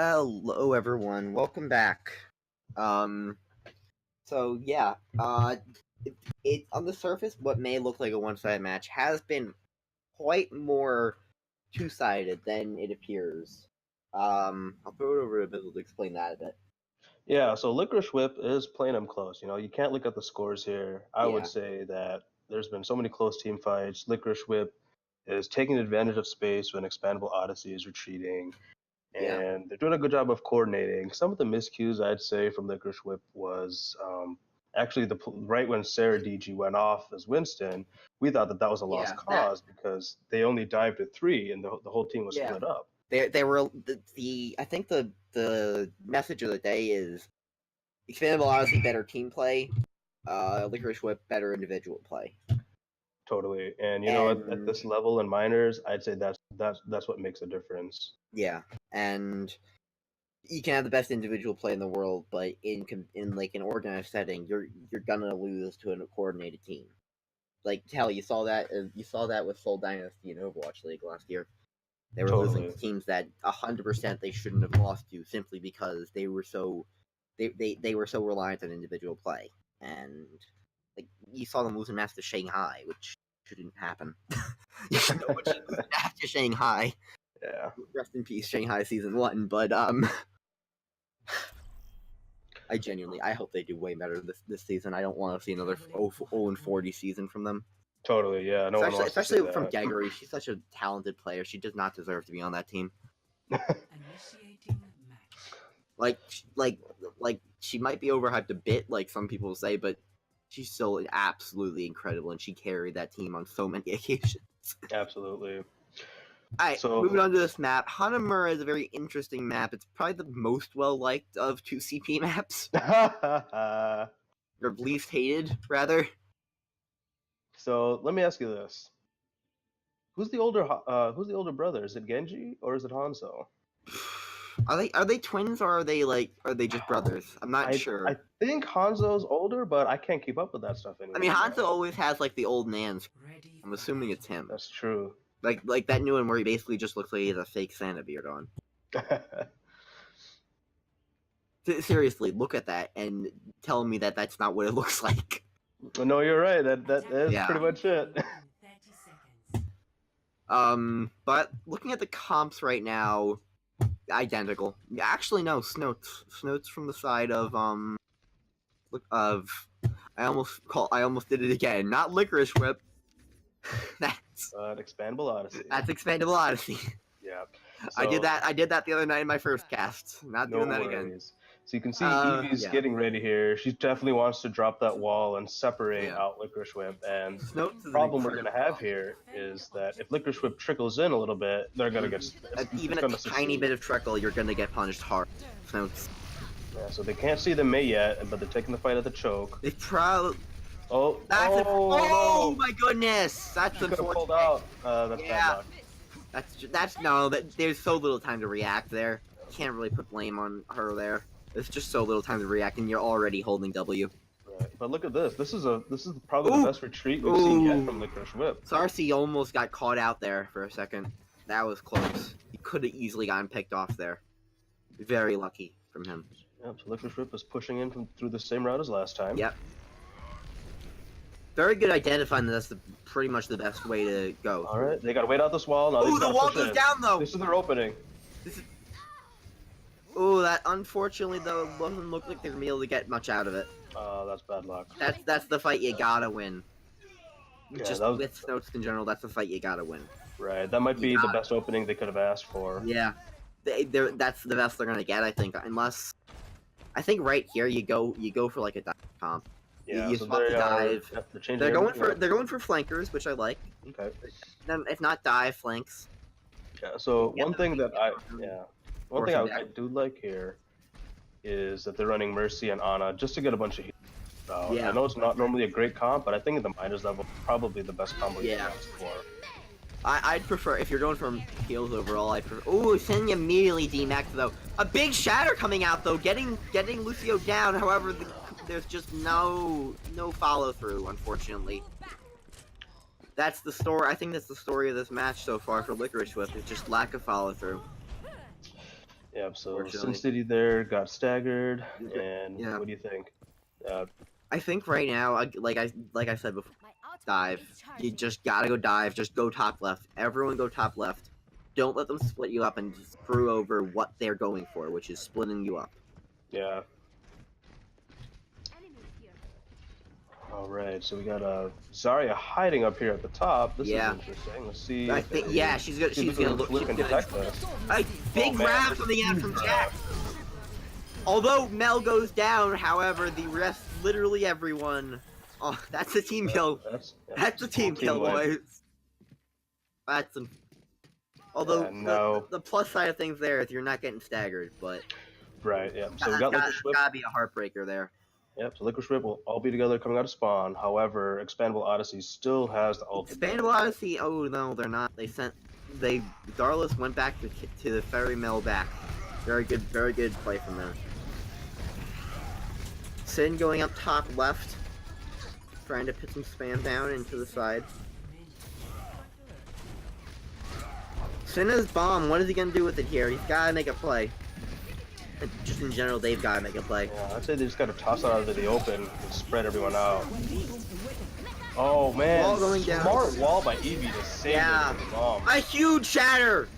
Hello, everyone. Welcome back. So yeah, it on the surface, what may look like a one-sided match has been quite more two-sided than it appears. I'll throw it over to Abizzle to explain that a bit. Yeah, so Licorice Whip is playing them close. You can't look at the scores here. I would Yeah. say that there's been so many close team fights. Licorice Whip is taking advantage of space when Expandable Odyssey is retreating, Yeah. and they're doing a good job of coordinating. Some of the miscues, I'd say, from Licorice Whip was actually right when Sarah DG went off as Winston, we thought that was a lost cause because they only dived at 3 and the whole team was split up. They were I think the message of the day is Expandable Odyssey better team play, Licorice Whip better individual play. Totally, and at this level in minors, I'd say that's what makes a difference. Yeah, and you can have the best individual play in the world, but in like an organized setting, you're gonna lose to a coordinated team. Like hell, you saw that with Seoul Dynasty and Overwatch League last year. They were losing to teams that 100% they shouldn't have lost to simply because they were so reliant on individual play, and like you saw them losing match to Shanghai, which shouldn't happen. No one should lose match to Shanghai. Yeah. Rest in peace, Shanghai Season 1, but I hope they do way better this season. I don't want to see another 0-40 season from them. Totally, yeah. Especially from Gaggery. She's such a talented player. She does not deserve to be on that team. Like she might be overhyped a bit, like some people say, but she's still absolutely incredible, and she carried that team on so many occasions. Absolutely. Alright, so, moving on to this map. Hanamura is a very interesting map. It's probably the most well-liked of 2 CP maps. Or least hated, rather. So, let me ask you this. Who's the older brother? Is it Genji or is it Hanzo? Are they twins or are they just brothers? I'm not sure. I think Hanzo's older, but I can't keep up with that stuff anymore. I mean, Hanzo always has like the old nans. I'm assuming it's him. That's true. Like that new one where he basically just looks like he has a fake Santa beard on. Seriously, look at that and tell me that that's not what it looks like. No, you're right. That is pretty much it. But looking at the comps right now, identical. Actually, no, Snoats from the side of I almost did it again. Not Licorice Whip. That's Expandable Odyssey. That's Expandable Odyssey. Yeah. So, I did that the other night in my first cast. Not doing that again. So you can see Evie's getting ready here. She definitely wants to drop that wall and separate out Licorice Whip. And the problem we're going to have here is that if Licorice Whip trickles in a little bit, they're going to get... Even a tiny bit of trickle, you're going to get punished hard. Yeah, so they can't see the May yet, but they're taking the fight at the choke. They probably... Oh, oh my goodness! That's unfortunate. Pulled out. That's bad luck. There's so little time to react there. You can't really put blame on her there. There's just so little time to react, and you're already holding W. Right. But look at this. This is probably the best retreat we've seen yet from Licorice Whip. Sarcy almost got caught out there for a second. That was close. He could have easily gotten picked off there. Very lucky from him. Yep, so Licorice Whip is pushing in through the same route as last time. Yep. Very good identifying that that's pretty much the best way to go. Alright, they gotta wait out this wall. Now the wall goes down though! This is their opening. That unfortunately though doesn't look like they're gonna be able to get much out of it. That's bad luck. That's the fight you gotta win. Yeah, just with Snoats in general, that's the fight you gotta win. Right, that might be the best opening they could have asked for. Yeah. That's the best they're gonna get, I think, unless... I think right here you go for like a dive comp. Yeah, you so swap the dive. They're going for flankers, which I like. Okay. Then if not dive, flanks. Yeah. So one thing that I do like here is that they're running Mercy and Ana just to get a bunch of heals. I know it's not normally a great comp, but I think at the minors level probably the best combo you can ask for. I'd prefer, if you're going for heals overall, I'd prefer... Ooh, Senya immediately D-max though. A big shatter coming out though, getting Lucio down, however, there's just no follow-through, unfortunately. That's the story, I think that's the story of this match so far for Licorice Whip, is just lack of follow-through. Yeah, so Sin Unfortunately. City there got staggered, and Yeah. what do you think? I think right now, like I said before, dive. You just gotta go dive. Just go top left. Everyone go top left. Don't let them split you up and screw over what they're going for, which is splitting you up. Yeah. Alright, so we got Zarya hiding up here at the top. This is interesting. Let's see. I think she's gonna look. Flip and detect us. A big grab coming out from Jack. Although Mel goes down, however, the rest, literally everyone. Oh, that's a team kill. That's a team kill, boys. That's some. Although the plus side of things there is you're not getting staggered, but. Right. Yeah. So we got Licorice Whip. Gotta be a heartbreaker there. Yep, so Licorice Whip will all be together coming out of spawn. However, Expandable Odyssey still has the ult. Expandable Odyssey, oh no, they're not. Darless went back to the ferry mill back. Very good play from them. Sin going up top left, trying to put some spam down into the side. Sin has bomb, what is he gonna do with it here? He's gotta make a play. Just in general, they've got to make a play. Yeah, I'd say they just got to toss it out into the open and spread everyone out. Oh man, wall going down. Smart wall by Eevee to save the bomb. A huge shatter!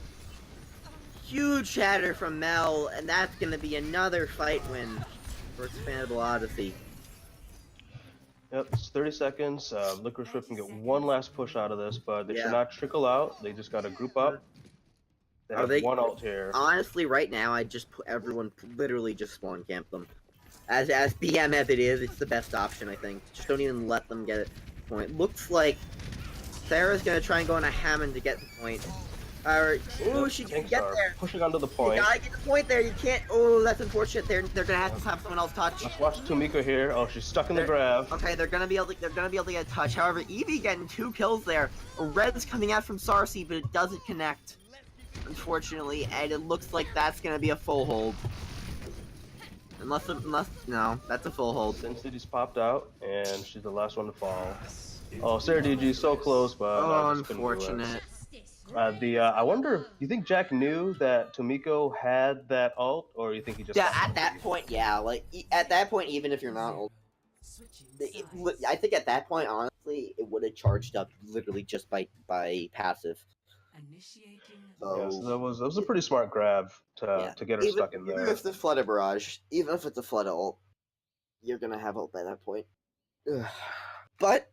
Huge shatter from Mel, and that's going to be another fight win for Expandable Odyssey. Yep, it's 30 seconds. Licorice Whip can get one last push out of this, but they should not trickle out. They just got to group up. They have one ult here. Honestly, right now, I just put everyone literally just spawn camp them. As BM as it is, it's the best option, I think. Just don't even let them get it to the point. Looks like Sarah's gonna try and go on a Hammond to get the point. Ooh, she didn't get there. Pushing onto the point. You gotta get the point there. You can't. Oh, that's unfortunate. They're gonna have to have someone else touch. Let's watch Tomiko here. Oh, she's stuck in the grab. Okay, they're gonna be able to get a touch. However, Eevee getting 2 kills there. A red's coming out from Sarsi, but it doesn't connect. Unfortunately, and it looks like that's gonna be a full hold. Unless no, that's a full hold. Sin City's popped out, and she's the last one to fall. Oh, Sarah DG so close, but unfortunate. I wonder. You think Jack knew that Tomiko had that ult, or you think he just? Yeah, at that point, yeah. Like at that point, even if you're not ult, I think at that point, honestly, it would have charged up literally just by passive. So that was a pretty smart grab to get her stuck in there. Even if it's a flooded barrage, even if it's a flooded ult, you're gonna have ult by that point. Ugh. But,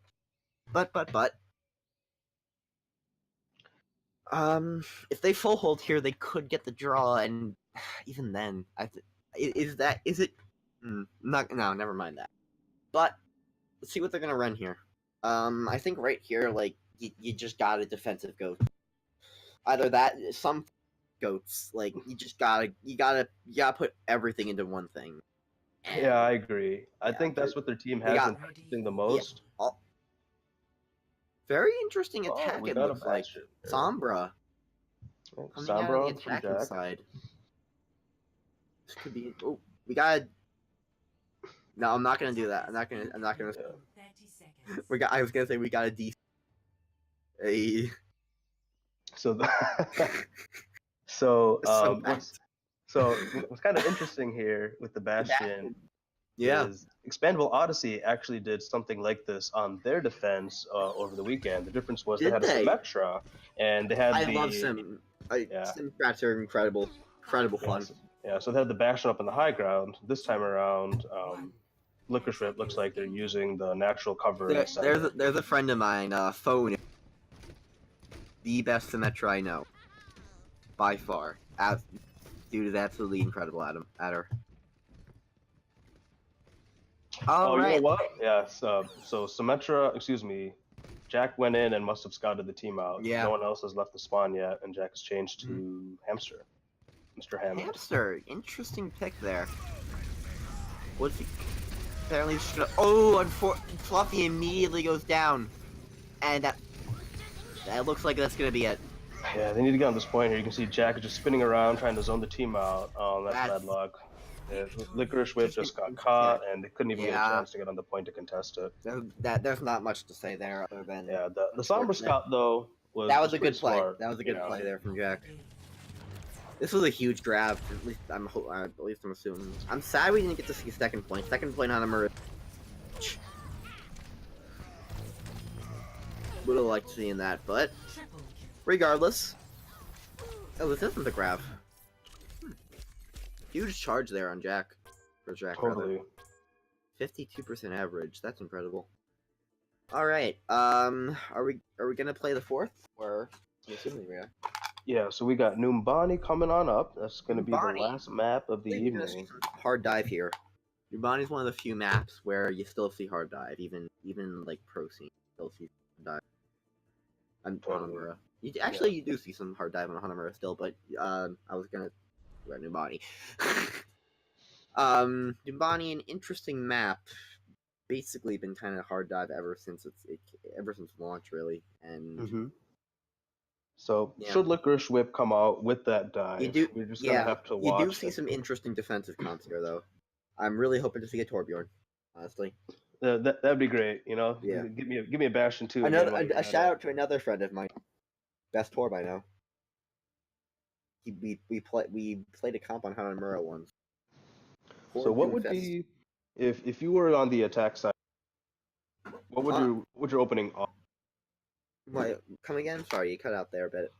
if they full hold here, they could get the draw, and even then, no, never mind that. But let's see what they're gonna run here. I think right here, like you just got a defensive goat. Either that, some goats, like you gotta put everything into one thing. Yeah, I agree. I think that's what their team has been practicing the most. Yeah. Very interesting attack. It looks like Sombra. Sombra on the attacking side. This could be. Oh, we gotta. No, I'm not gonna do that. I'm not gonna. 30 seconds. I was gonna say we got a D. So what's kind of interesting here with the Bastion is Expandable Odyssey actually did something like this on their defense over the weekend. The difference was they had a Symmetra, and they had I love Sim. Sim strats are incredible fun. Yeah, so they had the Bastion up in the high ground. This time around, Licorice Whip looks like they're using the natural cover. There's a friend of mine, Phone. The best Symmetra I know. By far. Dude is absolutely incredible at her. You know what? Yeah, so Symmetra, excuse me, Jack went in and must have scouted the team out. Yeah. No one else has left the spawn yet, and Jack has changed to Hamster. Mr. Hammond. Hamster, interesting pick there. What's he? Apparently, Fluffy immediately goes down. And that looks like that's gonna be it. Yeah, they need to get on this point here. You can see Jack just spinning around trying to zone the team out. Oh, that's bad luck. Yeah, Licorice Whip just got caught, and they couldn't even get a chance to get on the point to contest it. There's not much to say there other than the Sombra Scout though was a good play. Smart, that was a good play there from Jack. This was a huge grab. At least I'm assuming. I'm sad we didn't get to see second point. Second point Hanamura. Would have liked seeing that, but regardless. Oh, this isn't the grab. Huge charge there on Jack. For Jack, Totally. 52% average. That's incredible. All right. Are we gonna play the fourth, or I'm assuming we are? Yeah. So we got Numbani coming on up. That's going to be the Numbani. last map of the evening. Hard dive here. Numbani is one of the few maps where you still see hard dive, even like pro scene still see hard dive. And Totally. Hanamura. You do see some hard dive on Hanamura still, but I was gonna about Numbani. Numbani, an interesting map. Basically, been kind of hard dive ever since launch, really. And so should Licorice Whip come out with that dive, we're just gonna have to watch. You do see some interesting defensive comps here, though. I'm really hoping to see a Torbjorn, honestly. That'd be great, you know. Yeah. Give me a Bastion too. A shout out to another friend of mine, best Tor by now. We played a comp on Hanamura once. So what would be if you were on the attack side? What would your opening? What? Come again? Sorry, you cut out there a bit.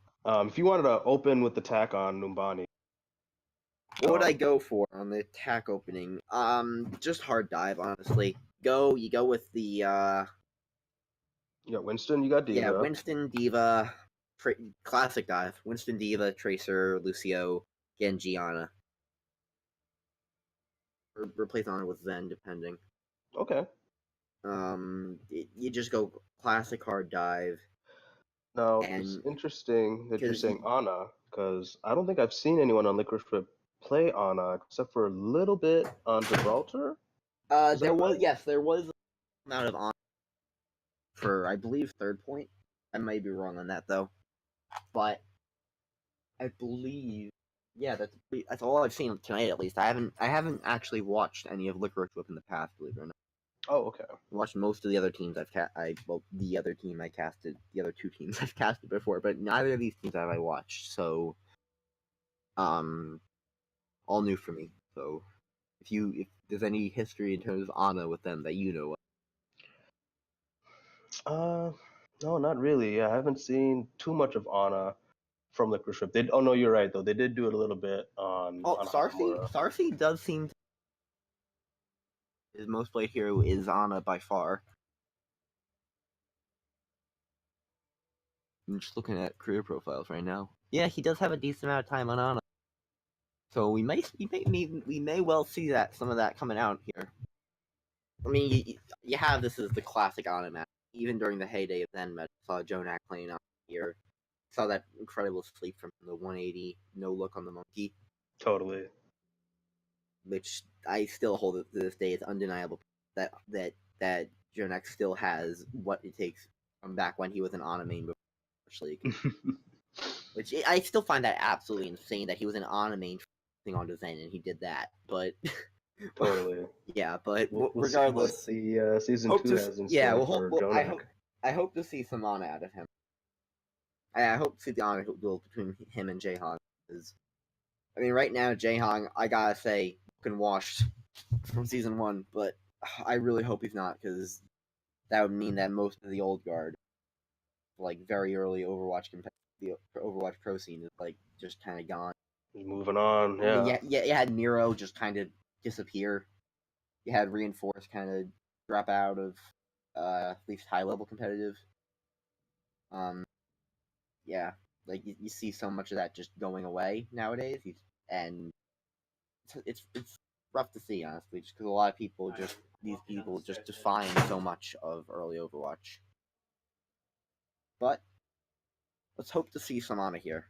If you wanted to open with attack on Numbani, what would I go for on the attack opening? Just hard dive, honestly. You go with the you got Winston, you got Diva. Yeah, Winston, Diva, classic dive. Winston, Diva, Tracer, Lucio, Genji, Ana. Replace Ana with Zen, depending. Okay. You just go classic hard dive. Now, it's interesting that you're saying Ana, because I don't think I've seen anyone on Licorice Whip play Ana, except for a little bit on Gibraltar. There was a amount of Ana for, I believe, third point. I may be wrong on that, though. But I believe, that's all I've seen tonight, at least. I haven't actually watched any of Licorice Whip in the past, believe it or not. Oh, okay. I watched most of the other teams the other team I casted, the other two teams I've casted before, but neither of these teams have I watched, so all new for me. So if there's any history in terms of Ana with them that you know of. No, not really. Yeah, I haven't seen too much of Ana from Licorice Whip. Oh no, you're right though. They did do it a little bit on. Oh, Sarsi does seem to... His most played hero is Ana by far. I'm just looking at career profiles right now. Yeah, he does have a decent amount of time on Ana. So we may well see some of that coming out here. I mean, you have this as the classic Ana map. Even during the heyday of Zen meta, saw Jonak playing on here. Saw that incredible sleep from the 180 no look on the monkey. Totally. Which I still hold to this day is undeniable that Jonak still has what it takes from back when he was an Ana main before League. Which I still find that absolutely insane that he was an Ana main thing on Zen and he did that. But totally. Yeah, but Regardless, regardless, the season 2 has in store for Jonak. I hope to see some Ana out of him. I hope to see the Ana duel between him and Jaehong. I mean, right now, Jaehong, I gotta say, fucking washed from season 1, but I really hope he's not, because that would mean that most of the old guard, like very early Overwatch pro scene, is like just kind of gone. He's moving on, yeah. I mean, you had Miro just kind of disappear. You had Reinforce kind of drop out of at least high level competitive. Yeah, like you see so much of that just going away nowadays, and it's rough to see, honestly, just because a lot of people these people just define so much of early Overwatch. But let's hope to see some Ana here.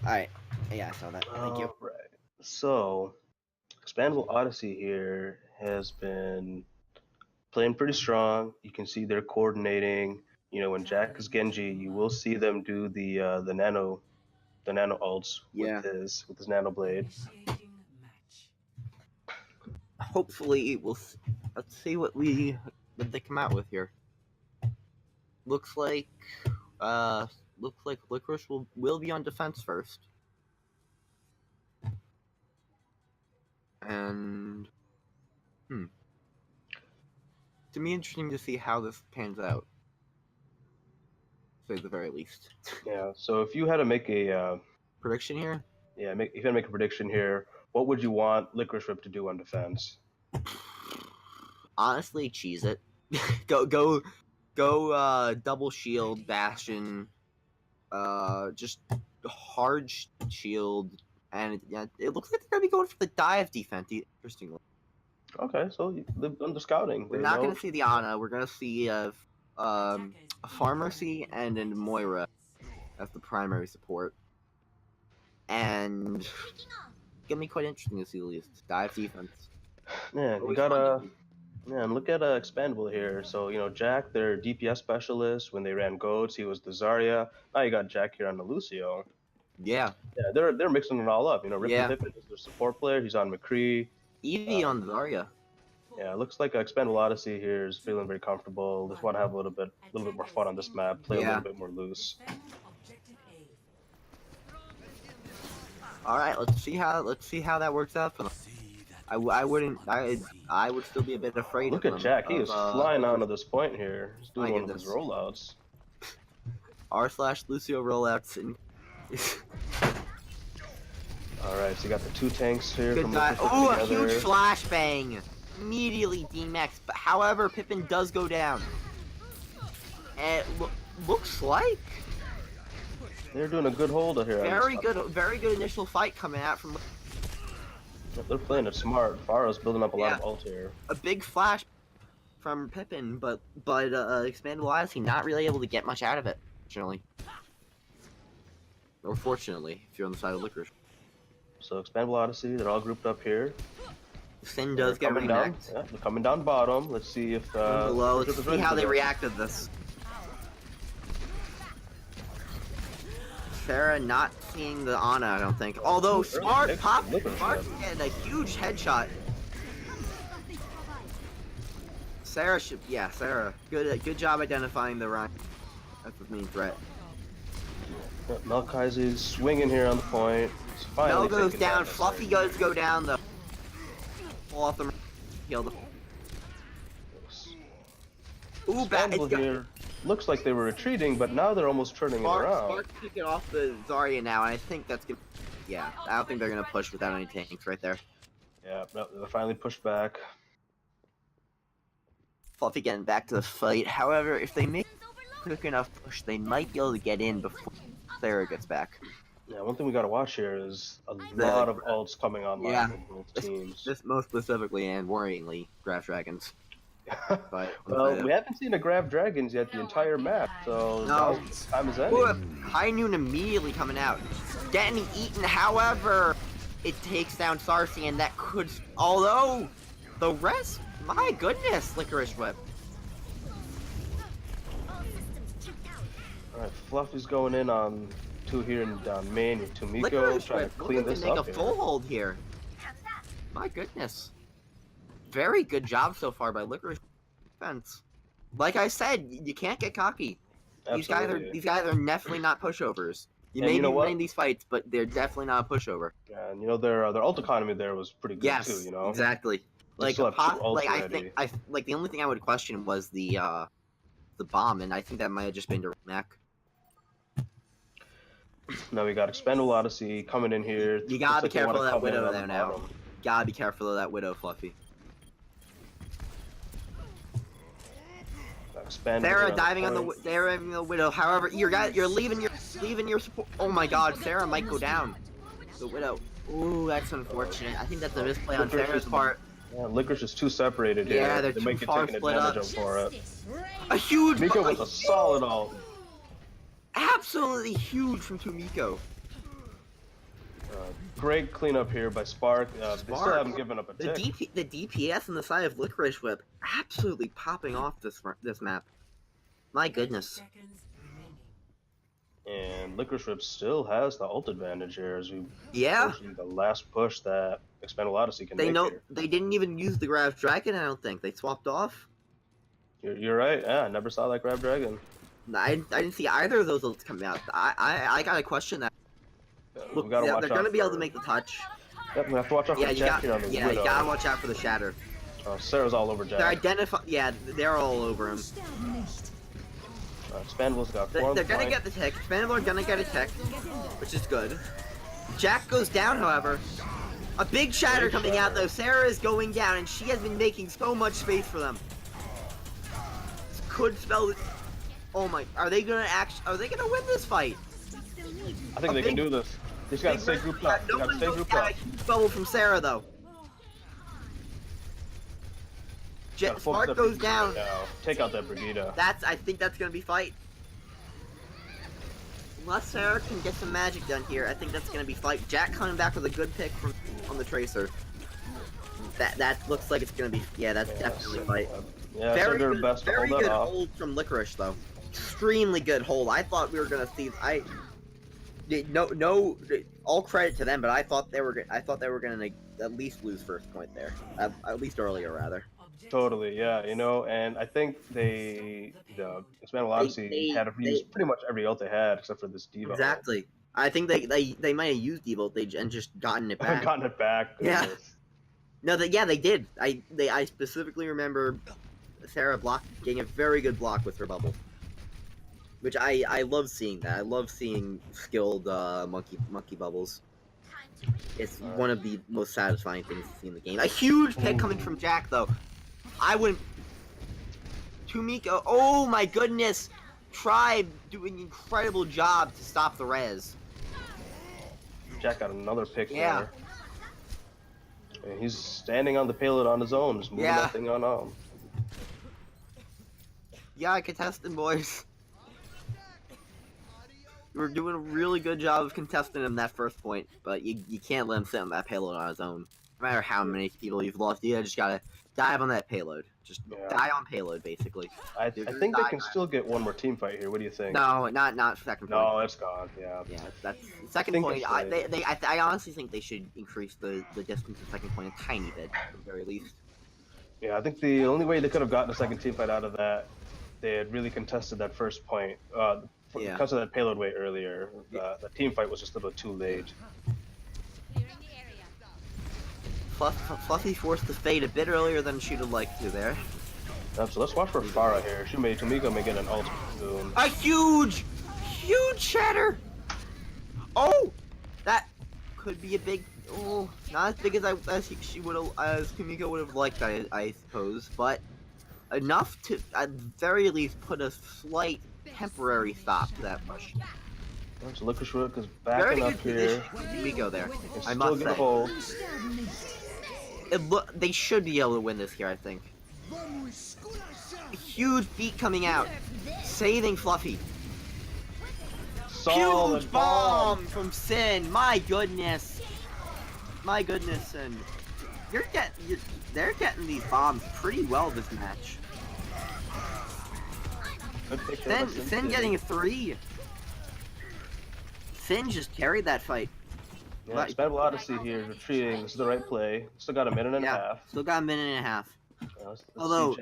Alright. Yeah, I saw that. Thank you. Right. So, EXPandable Odyssey here has been playing pretty strong. You can see they're coordinating. You know, when Jack is Genji, you will see them do the nano ults with his nano blade. Hopefully, let's see what they come out with here. Looks like Looks like Licorice will be on defense first. And it's gonna be interesting to see how this pans out. To say the very least. Yeah. So if you had to make a Prediction here? if you had to make a prediction here, what would you want Licorice Whip to do on defense? Honestly, cheese it. go double shield, Bastion, just hard shield, and it looks like they're gonna be going for the dive defense. Interestingly, Okay, so they've done the scouting. we're not gonna see the Ana. We're gonna see a Pharmacy and a Moira as the primary support, and it's gonna be quite interesting to see these dive defense. Yeah, you gotta. Yeah, and look at ExPandable here. So, you know, Jack, their DPS specialist, when they ran goats, he was the Zarya. Now you got Jack here on the Lucio. Yeah. Yeah, they're mixing it all up. You know, Ripple Yeah. Pippin is their support player. He's on McCree. Eevee on Zarya. Yeah, it looks like ExPandable Odyssey here is feeling very comfortable. Just want to have a little bit more fun on this map, play a little bit more loose. All right, let's see how that works out for them. I would still be a bit afraid. Look of at them, Jack, he is flying onto Licorice. this point here. He's doing My one of his goodness. rollouts. R/Lucio rollouts and Alright, so you got the two tanks here good from guy. Licorice Oh, a together. huge flashbang! Immediately DMAX, but however, Pippin does go down. And it looks like They're doing a good hold here. very good initial fight coming out from They're playing it smart. Pharo's building up a lot of Yeah. ult here. a big flash from Pippin, but Expandable Odyssey not really able to get much out of it, fortunately. Or fortunately, if you're on the side of Licorice. So Expandable Odyssey, they're all grouped up here. Sin does They're get coming down. remaxed. Yeah, they're coming down bottom. Let's see if Below, Licorice let's is see ready how for they this. react to this. Sarah not seeing the Ana, I don't think. Although Smart Licorice, pop, Licorice, Smart's yeah. getting a huge headshot. Sarah should, yeah, Sarah. Good job identifying the Ryan. That's the main threat. Melkaiser's swinging here on the point. He's finally Mel goes taking down, this Fluffy thing. goes go down though. Pull off the kill the. Ooh, Expandable here looks like they were retreating, but now they're almost turning it around. Spark picking off the Zarya now, and I think that's gonna. Yeah, I don't think they're gonna push without any tanks right there. Yeah, no, they're finally pushed back. Fluffy getting back to the fight. However, if they make a quick enough push, they might be able to get in before Sarah gets back. Yeah, one thing we gotta watch here is a lot of ults coming online Yeah. from both teams. This most specifically and worryingly, Graph Dragons. But Well, we haven't seen a Grab Dragons yet the entire map, so No. now time is Ooh, ending. High Noon immediately coming out. Getting eaten, however, it takes down Sarcy, and that could. Although, the rest, my goodness, Licorice Whip. Alright, Fluffy's going in on two here and down main with Tomiko Licorice trying Whip to clean looking this to make up a here. full hold here. My goodness. Very good job so far by Licorice defense. Like I said, you can't get cocky. Absolutely. These guys are definitely not pushovers. You And may you know be what? winning these fights, but they're definitely not a pushover. And you know their ult economy there was pretty good Yes, too, you know? exactly. Like, still have two ults like I already. think, like the only thing I would question was the bomb, and I think that might have just been to Mac. Now we got Expandable Odyssey coming in here. You gotta be Looks like they careful wanna of that come in Widow on there the now. bottom. Gotta be careful of that Widow, Fluffy. Expandable Sarah here diving on point. the Widow. However, you're leaving your support. Oh my God, Sarah might go down. The Widow. Ooh, that's unfortunate. I think that's a misplay on Licorice Sarah's is- part. Yeah, Licorice is too separated here. Yeah, they're they too might get far taken split advantage up. of for it. A huge, Miko a with a solid ult. absolutely huge from Tomiko. Great cleanup here by Spark. They still Spark. haven't given up a The tick. the DPS on the side of Licorice Whip absolutely popping off this map. My goodness. And Licorice Whip still has the ult advantage here as we Yeah, approaching the last push that Expandable Odyssey can they make know here. they didn't even use the Graph Dragon. I don't think they swapped off. You're right. Yeah, I never saw that Grab Dragon. I didn't see either of those ults coming out. I gotta question that. Look, We gotta watch they're out gonna be able for- to make the touch. Yep, we have to watch out for Jack here on the you Widow. gotta watch out for the shatter. Sarah's all over They're Jack. they're all over him. ExPandable's got 4 They're gonna get the tick. ExPandable are gonna get a tick, which is good. Jack goes down, however. A big shatter coming out though. Sarah is going down, and she has been making so much space for them. This could spell it. Oh my! Are they gonna win this fight? I think they can do this. They just gotta stay grouped up. They gotta stay grouped up. A huge bubble from Sarah though. Spark goes down. Now. Take out that Brigida. I think that's gonna be fight. Unless Sarah can get some magic done here, I think that's gonna be fight. Jack coming back with a good pick on the Tracer. That looks like it's gonna be that's definitely fight. Yeah, very so good, best very hold good off. hold from Licorice though. Extremely good hold. I thought we were gonna see. No, all credit to them, but I thought they were gonna at least lose first point there. At least earlier, rather. Totally, yeah, you know, and I think the ExPandable Odyssey had to use pretty much every ult they had except for this Diva. Exactly. Ult. I think they might have used Diva and just gotten it back. Gotten it back. Yeah. No, they did. I specifically remember Sarah getting a very good block with her bubble, which I love seeing that. I love seeing skilled monkey bubbles. It's one of the most satisfying things to see in the game. A huge pick coming from Jack though. I wouldn't. Tumiko, oh my goodness! Tribe doing an incredible job to stop the res. Jack got another pick there. And he's standing on the payload on his own, just moving that thing on. Yeah, contestant boys. We're doing a really good job of contesting him that first point, but you can't let him sit on that payload on his own. No matter how many people you've lost, you just gotta dive on that payload. Just die on payload, basically. I think they can still get one more team fight here. What do you think? No, not second point. No, it's gone. Yeah. Yeah, that's second point. I honestly think they should increase the distance to second point a tiny bit, at the very least. Yeah, I think the only way they could have gotten a second team fight out of that, they had really contested that first point. Because of that payload way earlier, the team fight was just a little too late. Fluffy forced to fade a bit earlier than she'd have liked to there. So let's watch for Farah here. Tumiko may get an ult soon. A huge shatter! Oh! That could be a big... Oh, not as big as Tumiko would have liked, I suppose, but enough to, at very least, put a slight temporary stop to that push. So Licorice is backing up here. We go there. I must say. Hold. They should be able to win this here, I think. A huge beat coming out, saving Fluffy. Solid huge bomb from Sin. My goodness, Sin. They're getting these bombs pretty well this match. Sin getting a 3. Sin just carried that fight. Yeah, ExPandable Odyssey here is retreating. This is the right play. Still got a minute and a half. Still got a minute and a half. Let's although,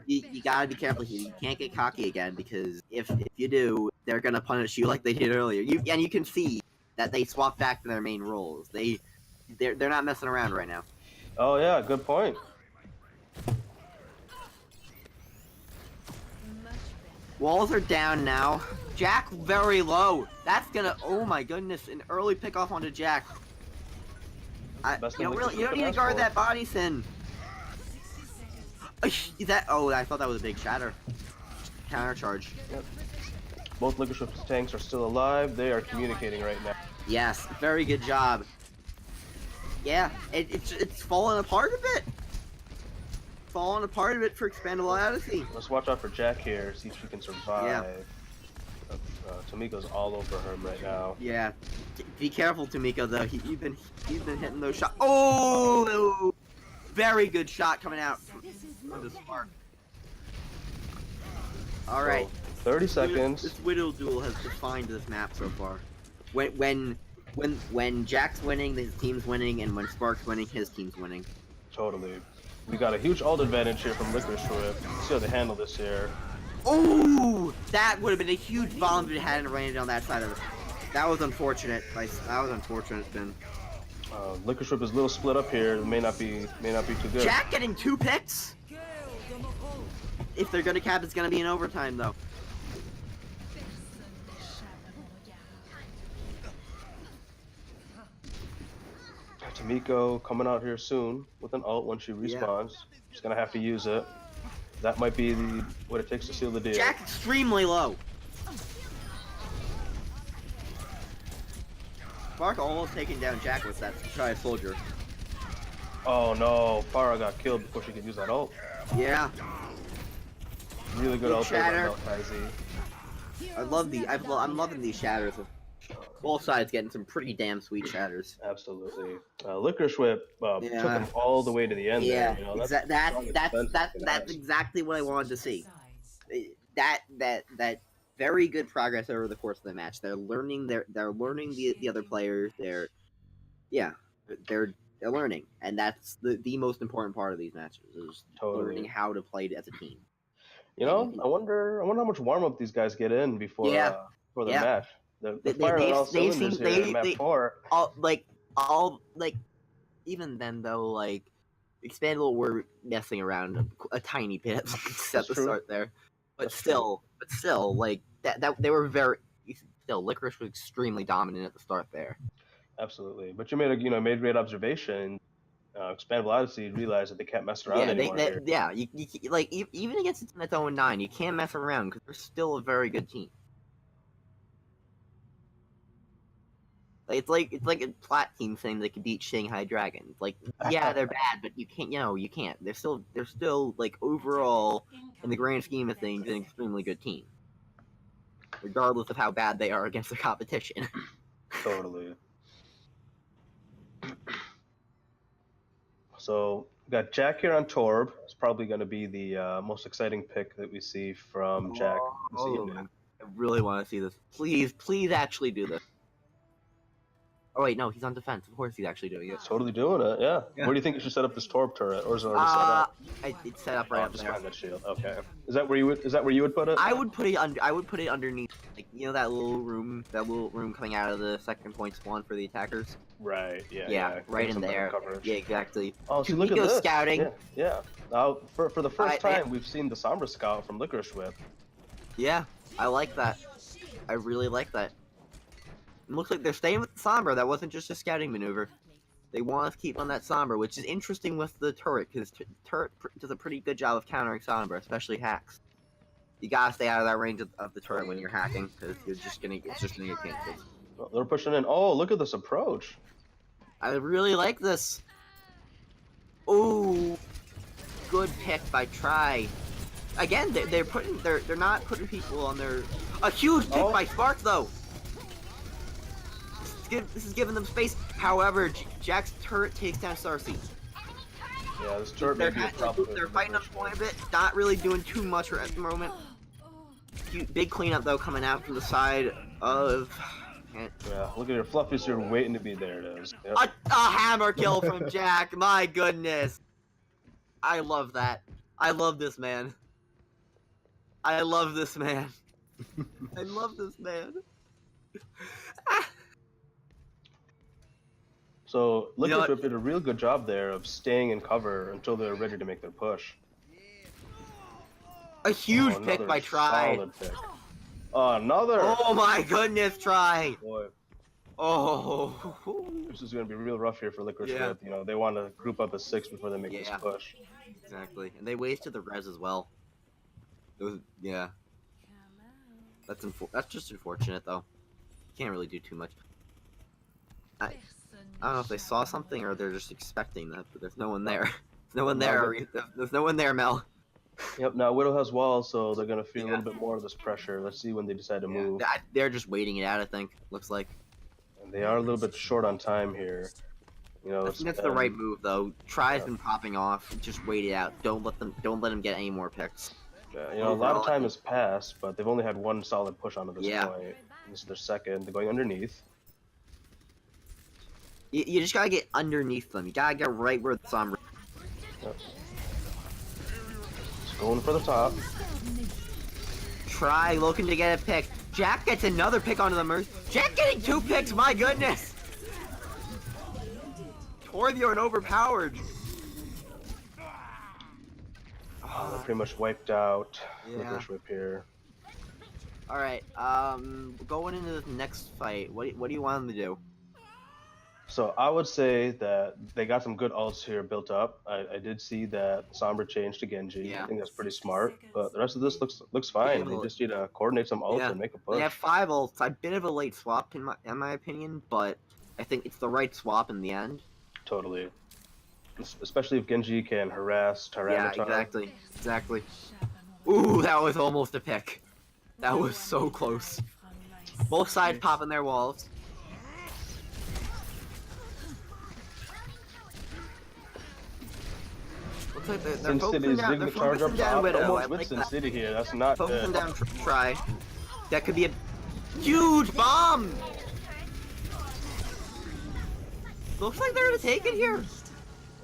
you gotta be careful here. You can't get cocky again, because if you do, they're gonna punish you like they did earlier. And you can see that they swapped back to their main roles. They're not messing around right now. Oh yeah, good point. Walls are down now. Jack very low. That's gonna. Oh my goodness! An early pickoff onto Jack. You don't need to guard that body, Sin. Oh, I thought that was a big shatter. Counter charge. Yep. Both Licorice tanks are still alive. They are communicating right now. Yes, very good job. Yeah, it's falling apart a bit. Falling apart a bit for ExPandable Odyssey. Let's watch out for Jack here. See if she can survive. Yeah. Tumiko's all over her right now. Yeah. Be careful, Tumiko, though. You've been hitting those shots. Oh! Very good shot coming out from the Spark. Alright. 30 seconds. This Widow duel has defined this map so far. When Jack's winning, his team's winning, and when Spark's winning, his team's winning. Totally. We got a huge ult advantage here from Licorice. Let's see how they handle this here. Oh, that would have been a huge bomb if it hadn't landed on that side of it. That was unfortunate. That was unfortunate, Finn. Licorice Whip is a little split up here. It may not be too good. Jack getting 2 picks. If they're gonna cap, it's gonna be in overtime, though. Tamiko coming out here soon with an ult when she respawns. Yeah. She's gonna have to use it. That might be what it takes to seal the deal. Jack extremely low. Spark almost taking down Jack with that try soldier. Oh no, Farah got killed before she could use that ult. Yeah. Really good ult there by I'm loving these shatters. Both sides getting some pretty damn sweet shatters. Absolutely. Licorice Whip took him all the way to the end. Yeah, there, you know, that's exactly what I wanted to see. That very good progress over the course of the match. They're learning the other players. They're learning, and that's the most important part of these matches is learning how to play as a team. You know, I wonder how much warm up these guys get in before the match. Even then though, like, EXPandable were messing around a tiny bit at the start there, but still, like that they were Licorice was extremely dominant at the start there. Absolutely, but you made a great observation. EXPandable Odyssey realized that they can't mess around anymore. Even against a team that's 0-9, you can't mess around because they're still a very good team. It's like a plat team saying they could beat Shanghai Dragons. Like, yeah, they're bad, but you can't. They're still like overall, in the grand scheme of things, an extremely good team, regardless of how bad they are against the competition. Totally. So we got Jack here on Torb. It's probably going to be the most exciting pick that we see from Jack this evening. I really want to see this. Please actually do this. Oh wait, no, he's on defense. Of course he's actually doing it. He's totally doing it, yeah. Where do you think you should set up this Torb turret, or is it already set up? It's set up right up just there. behind that shield. Okay. Is that where you would put it? I would put it underneath, like, you know, that little room coming out of the second point spawn for the attackers. Right. Yeah. Yeah, right in there. Yeah, exactly. Oh, so look at this. Scouting. Yeah. Now, for the first time, we've seen the Sombra Scout from Licorice Whip. Yeah, I like that. I really like that. It looks like they're staying with the Sombra. That wasn't just a scouting maneuver. They want to keep on that Sombra, which is interesting with the turret, because turret does a pretty good job of countering Sombra, especially hacks. You gotta stay out of that range of the turret when you're hacking, because it's just gonna get cancelled. Well, they're pushing in. Oh, look at this approach. I really like this. Ooh, good pick by Try. Again, they're not putting people on their. A huge pick by Spark though. This is giving them space. However, Jack's turret takes down Starcy. Yeah, this turret may be a problem. They're fighting up point a bit. Not really doing too much at the moment. Big cleanup though coming out from the side of. Yeah, look at her. Fluffy's here waiting to be there. It is. Yep. A hammer kill from Jack. My goodness. I love that. I love this man. I love this man. I love this man. So, Licorice Whip did a real good job there of staying in cover until they're ready to make their push. A huge pick by Try. Solid pick. Another! Oh my goodness, Try! Boy. Oh. This is going to be real rough here for Licorice Whip. You know, they want to group up as 6 before they make this push. Exactly. And they wasted the res as well. Yeah. That's just unfortunate, though. Can't really do too much. I don't know if they saw something or they're just expecting that, but there's no one there. There's no one there. There's no one there, Mel. Yep, now Widow has walls, so they're going to feel a little bit more of this pressure. Let's see when they decide to move. They're just waiting it out, I think. Looks like. And they are a little bit short on time here. You know, I think that's the right move, though. Try's been popping off. Just wait it out. Don't let them get any more picks. Yeah, you know, a lot of time has passed, but they've only had one solid push onto this point. This is their second. They're going underneath. You just gotta get underneath them. You gotta get right where the Sombra. Yep. Just going for the top. Try looking to get a pick. Jack gets another pick onto the Mercy. Jack getting 2 picks, my goodness! Torbjorn overpowered. They're pretty much wiped out. Yeah. Licorice Whip here. Alright, going into the next fight, what do you want them to do? So I would say that they got some good ults here built up. I did see that Sombra changed to Genji. Yeah. I think that's pretty smart. But the rest of this looks fine. They just need to coordinate some ults and make a push. They have 5 ults. A bit of a late swap in my opinion, but I think it's the right swap in the end. Totally. Especially if Genji can harass Tyranitar. Yeah, exactly. Ooh, that was almost a pick. That was so close. Both sides popping their walls. Looks like they're Sin City is digging the charge up top. Almost with Sin City here. That's not focusing good. down try. That could be a huge bomb! Looks like they're gonna take it here.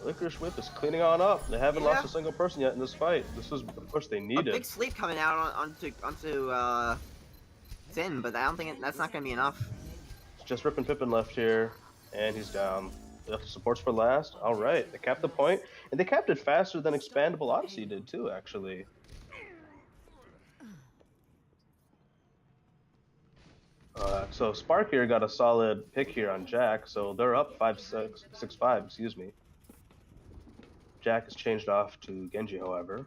Licorice Whip is cleaning on up. They haven't lost a single person yet in this fight. This was the push they needed. A big sleep coming out onto Sin, but I don't think that's not gonna be enough. It's just Rip and Pippin left here, and he's down. Left supports for last. All right, they capped the point, and they capped it faster than Expandable Odyssey did too, actually. So Spark here got a solid pick here on Jack, so they're up 6-5. Excuse me. Jack is changed off to Genji, however.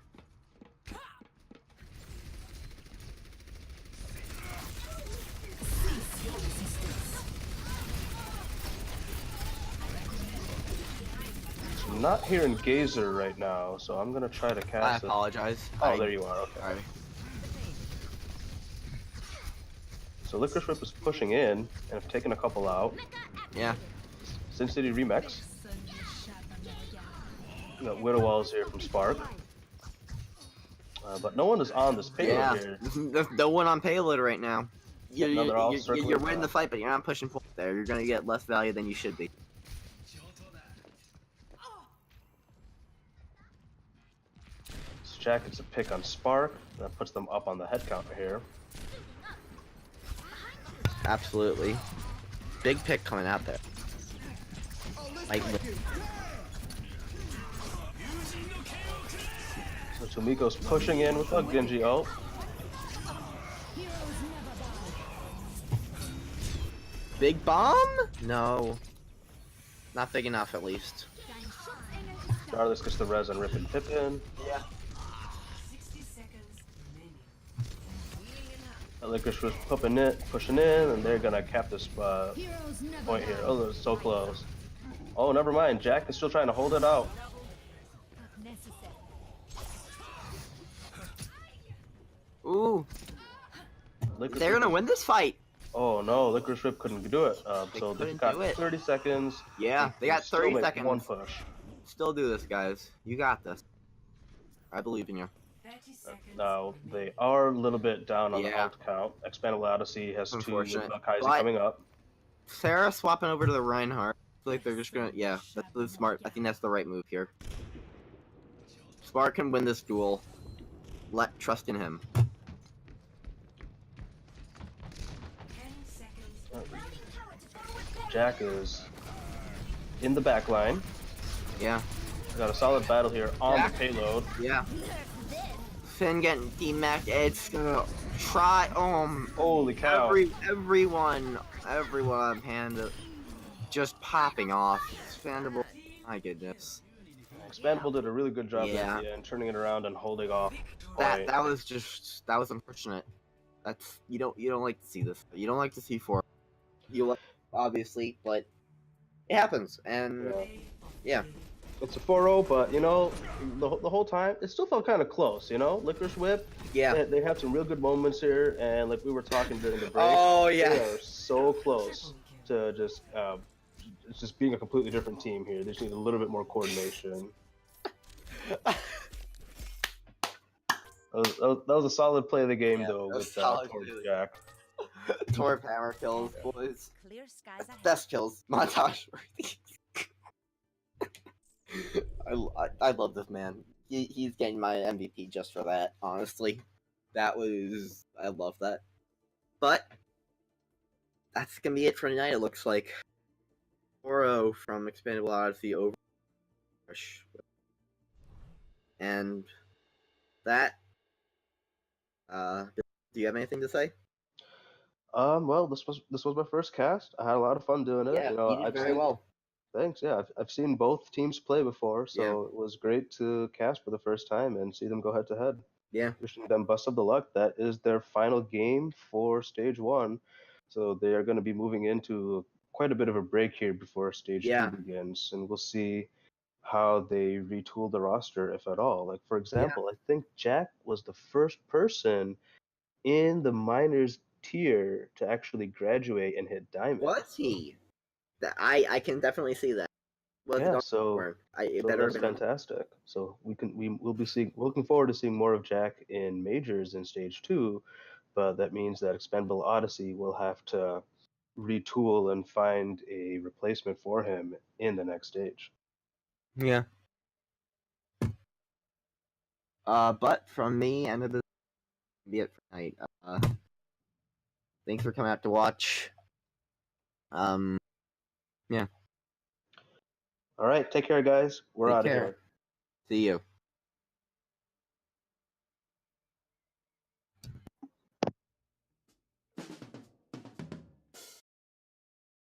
I'm not hearing Gazer right now, so I'm gonna try to cast it. I apologize. Oh, there you are. Okay. Sorry. So Licorice Whip is pushing in and have taken a couple out. Yeah. Sin City Remix. We got Widow Walls here from Spark. But no one is on this payload here. There's no one on payload right now. You're winning the around. fight, but you're not pushing forward there. You're gonna get less value than you should be. So Jack gets a pick on Spark. That puts them up on the head counter here. Absolutely. Big pick coming out there. Like, So Tomiko's pushing in with a Genji ult. big bomb? No. Not big enough, at least. Jarvis gets the res on Rip and Pippin. Yeah. Licorice was pushing in, and they're gonna cap this point here. Oh, they're so close. Oh, never mind. Jack is still trying to hold it out. Ooh. Licorice They're gonna win this fight. Oh no, Licorice Whip couldn't do it. So couldn't they've got do it. 30 seconds. Yeah, they got still 30 make seconds. One push. Still do this, guys. You got this. I believe in you. Now they are a little bit down on the Yeah. ult count. Expandable Odyssey has 2 with Unfortunate. Kaiser But- coming up. Sarah swapping over to the Reinhardt. I feel like they're just gonna, yeah, that's smart. I think that's the right move here. Spark can win this duel. Trust in him. Jack is in the back line. Yeah, Got a solid battle here on Jack. the payload. yeah. Finn getting DMAC. It's gonna try. Holy cow! Everyone on Panda just popping off. ExPandable. My goodness. Expandable did a really good job Yeah. at the end, turning it around and holding off. That was unfortunate. That's you don't like to see this. You don't like to see 4. You like, obviously, but it happens, and yeah. It's a 4-0, but you know, the whole time it still felt kind of close. You know, Licorice Whip. Yeah. They had some real good moments here, and like we were talking during the break. Oh They yeah. are so close to just it's just being a completely different team here. They just need a little bit more coordination. That was a solid play of the game, though, that was with solid, Torch really. Jack. Torp hammer kills, boys. Clear skies ahead. Best kills. Montage. I love this man. He's getting my MVP just for that, honestly. I love that. But that's gonna be it for tonight. It looks like 4-0 from Expandable Odyssey over Rush. And that, do you have anything to say? Well, this was my first cast. I had a lot of fun doing it. Yeah, You know, you did very well. Thanks. Yeah, I've seen both teams play before, so Yeah. it was great to cast for the first time and see them go head to head. Yeah. Wishing them best of the luck. That is their final game for stage 1, so they are going to be moving into quite a bit of a break here before stage 2 begins, and we'll see how they retool the roster, if at all. Like, for example, I think Jack was the first person in the minors tier to actually graduate and hit diamond. Was he? I can definitely see that. Yeah, so that's fantastic. So we'll be looking forward to seeing more of Jack in majors in stage 2, but that means that Expandable Odyssey will have to retool and find a replacement for him in the next stage. Yeah. But from me and the be it for tonight. Thanks for coming out to watch. Yeah. All right, take care, guys. We're out of here. See you.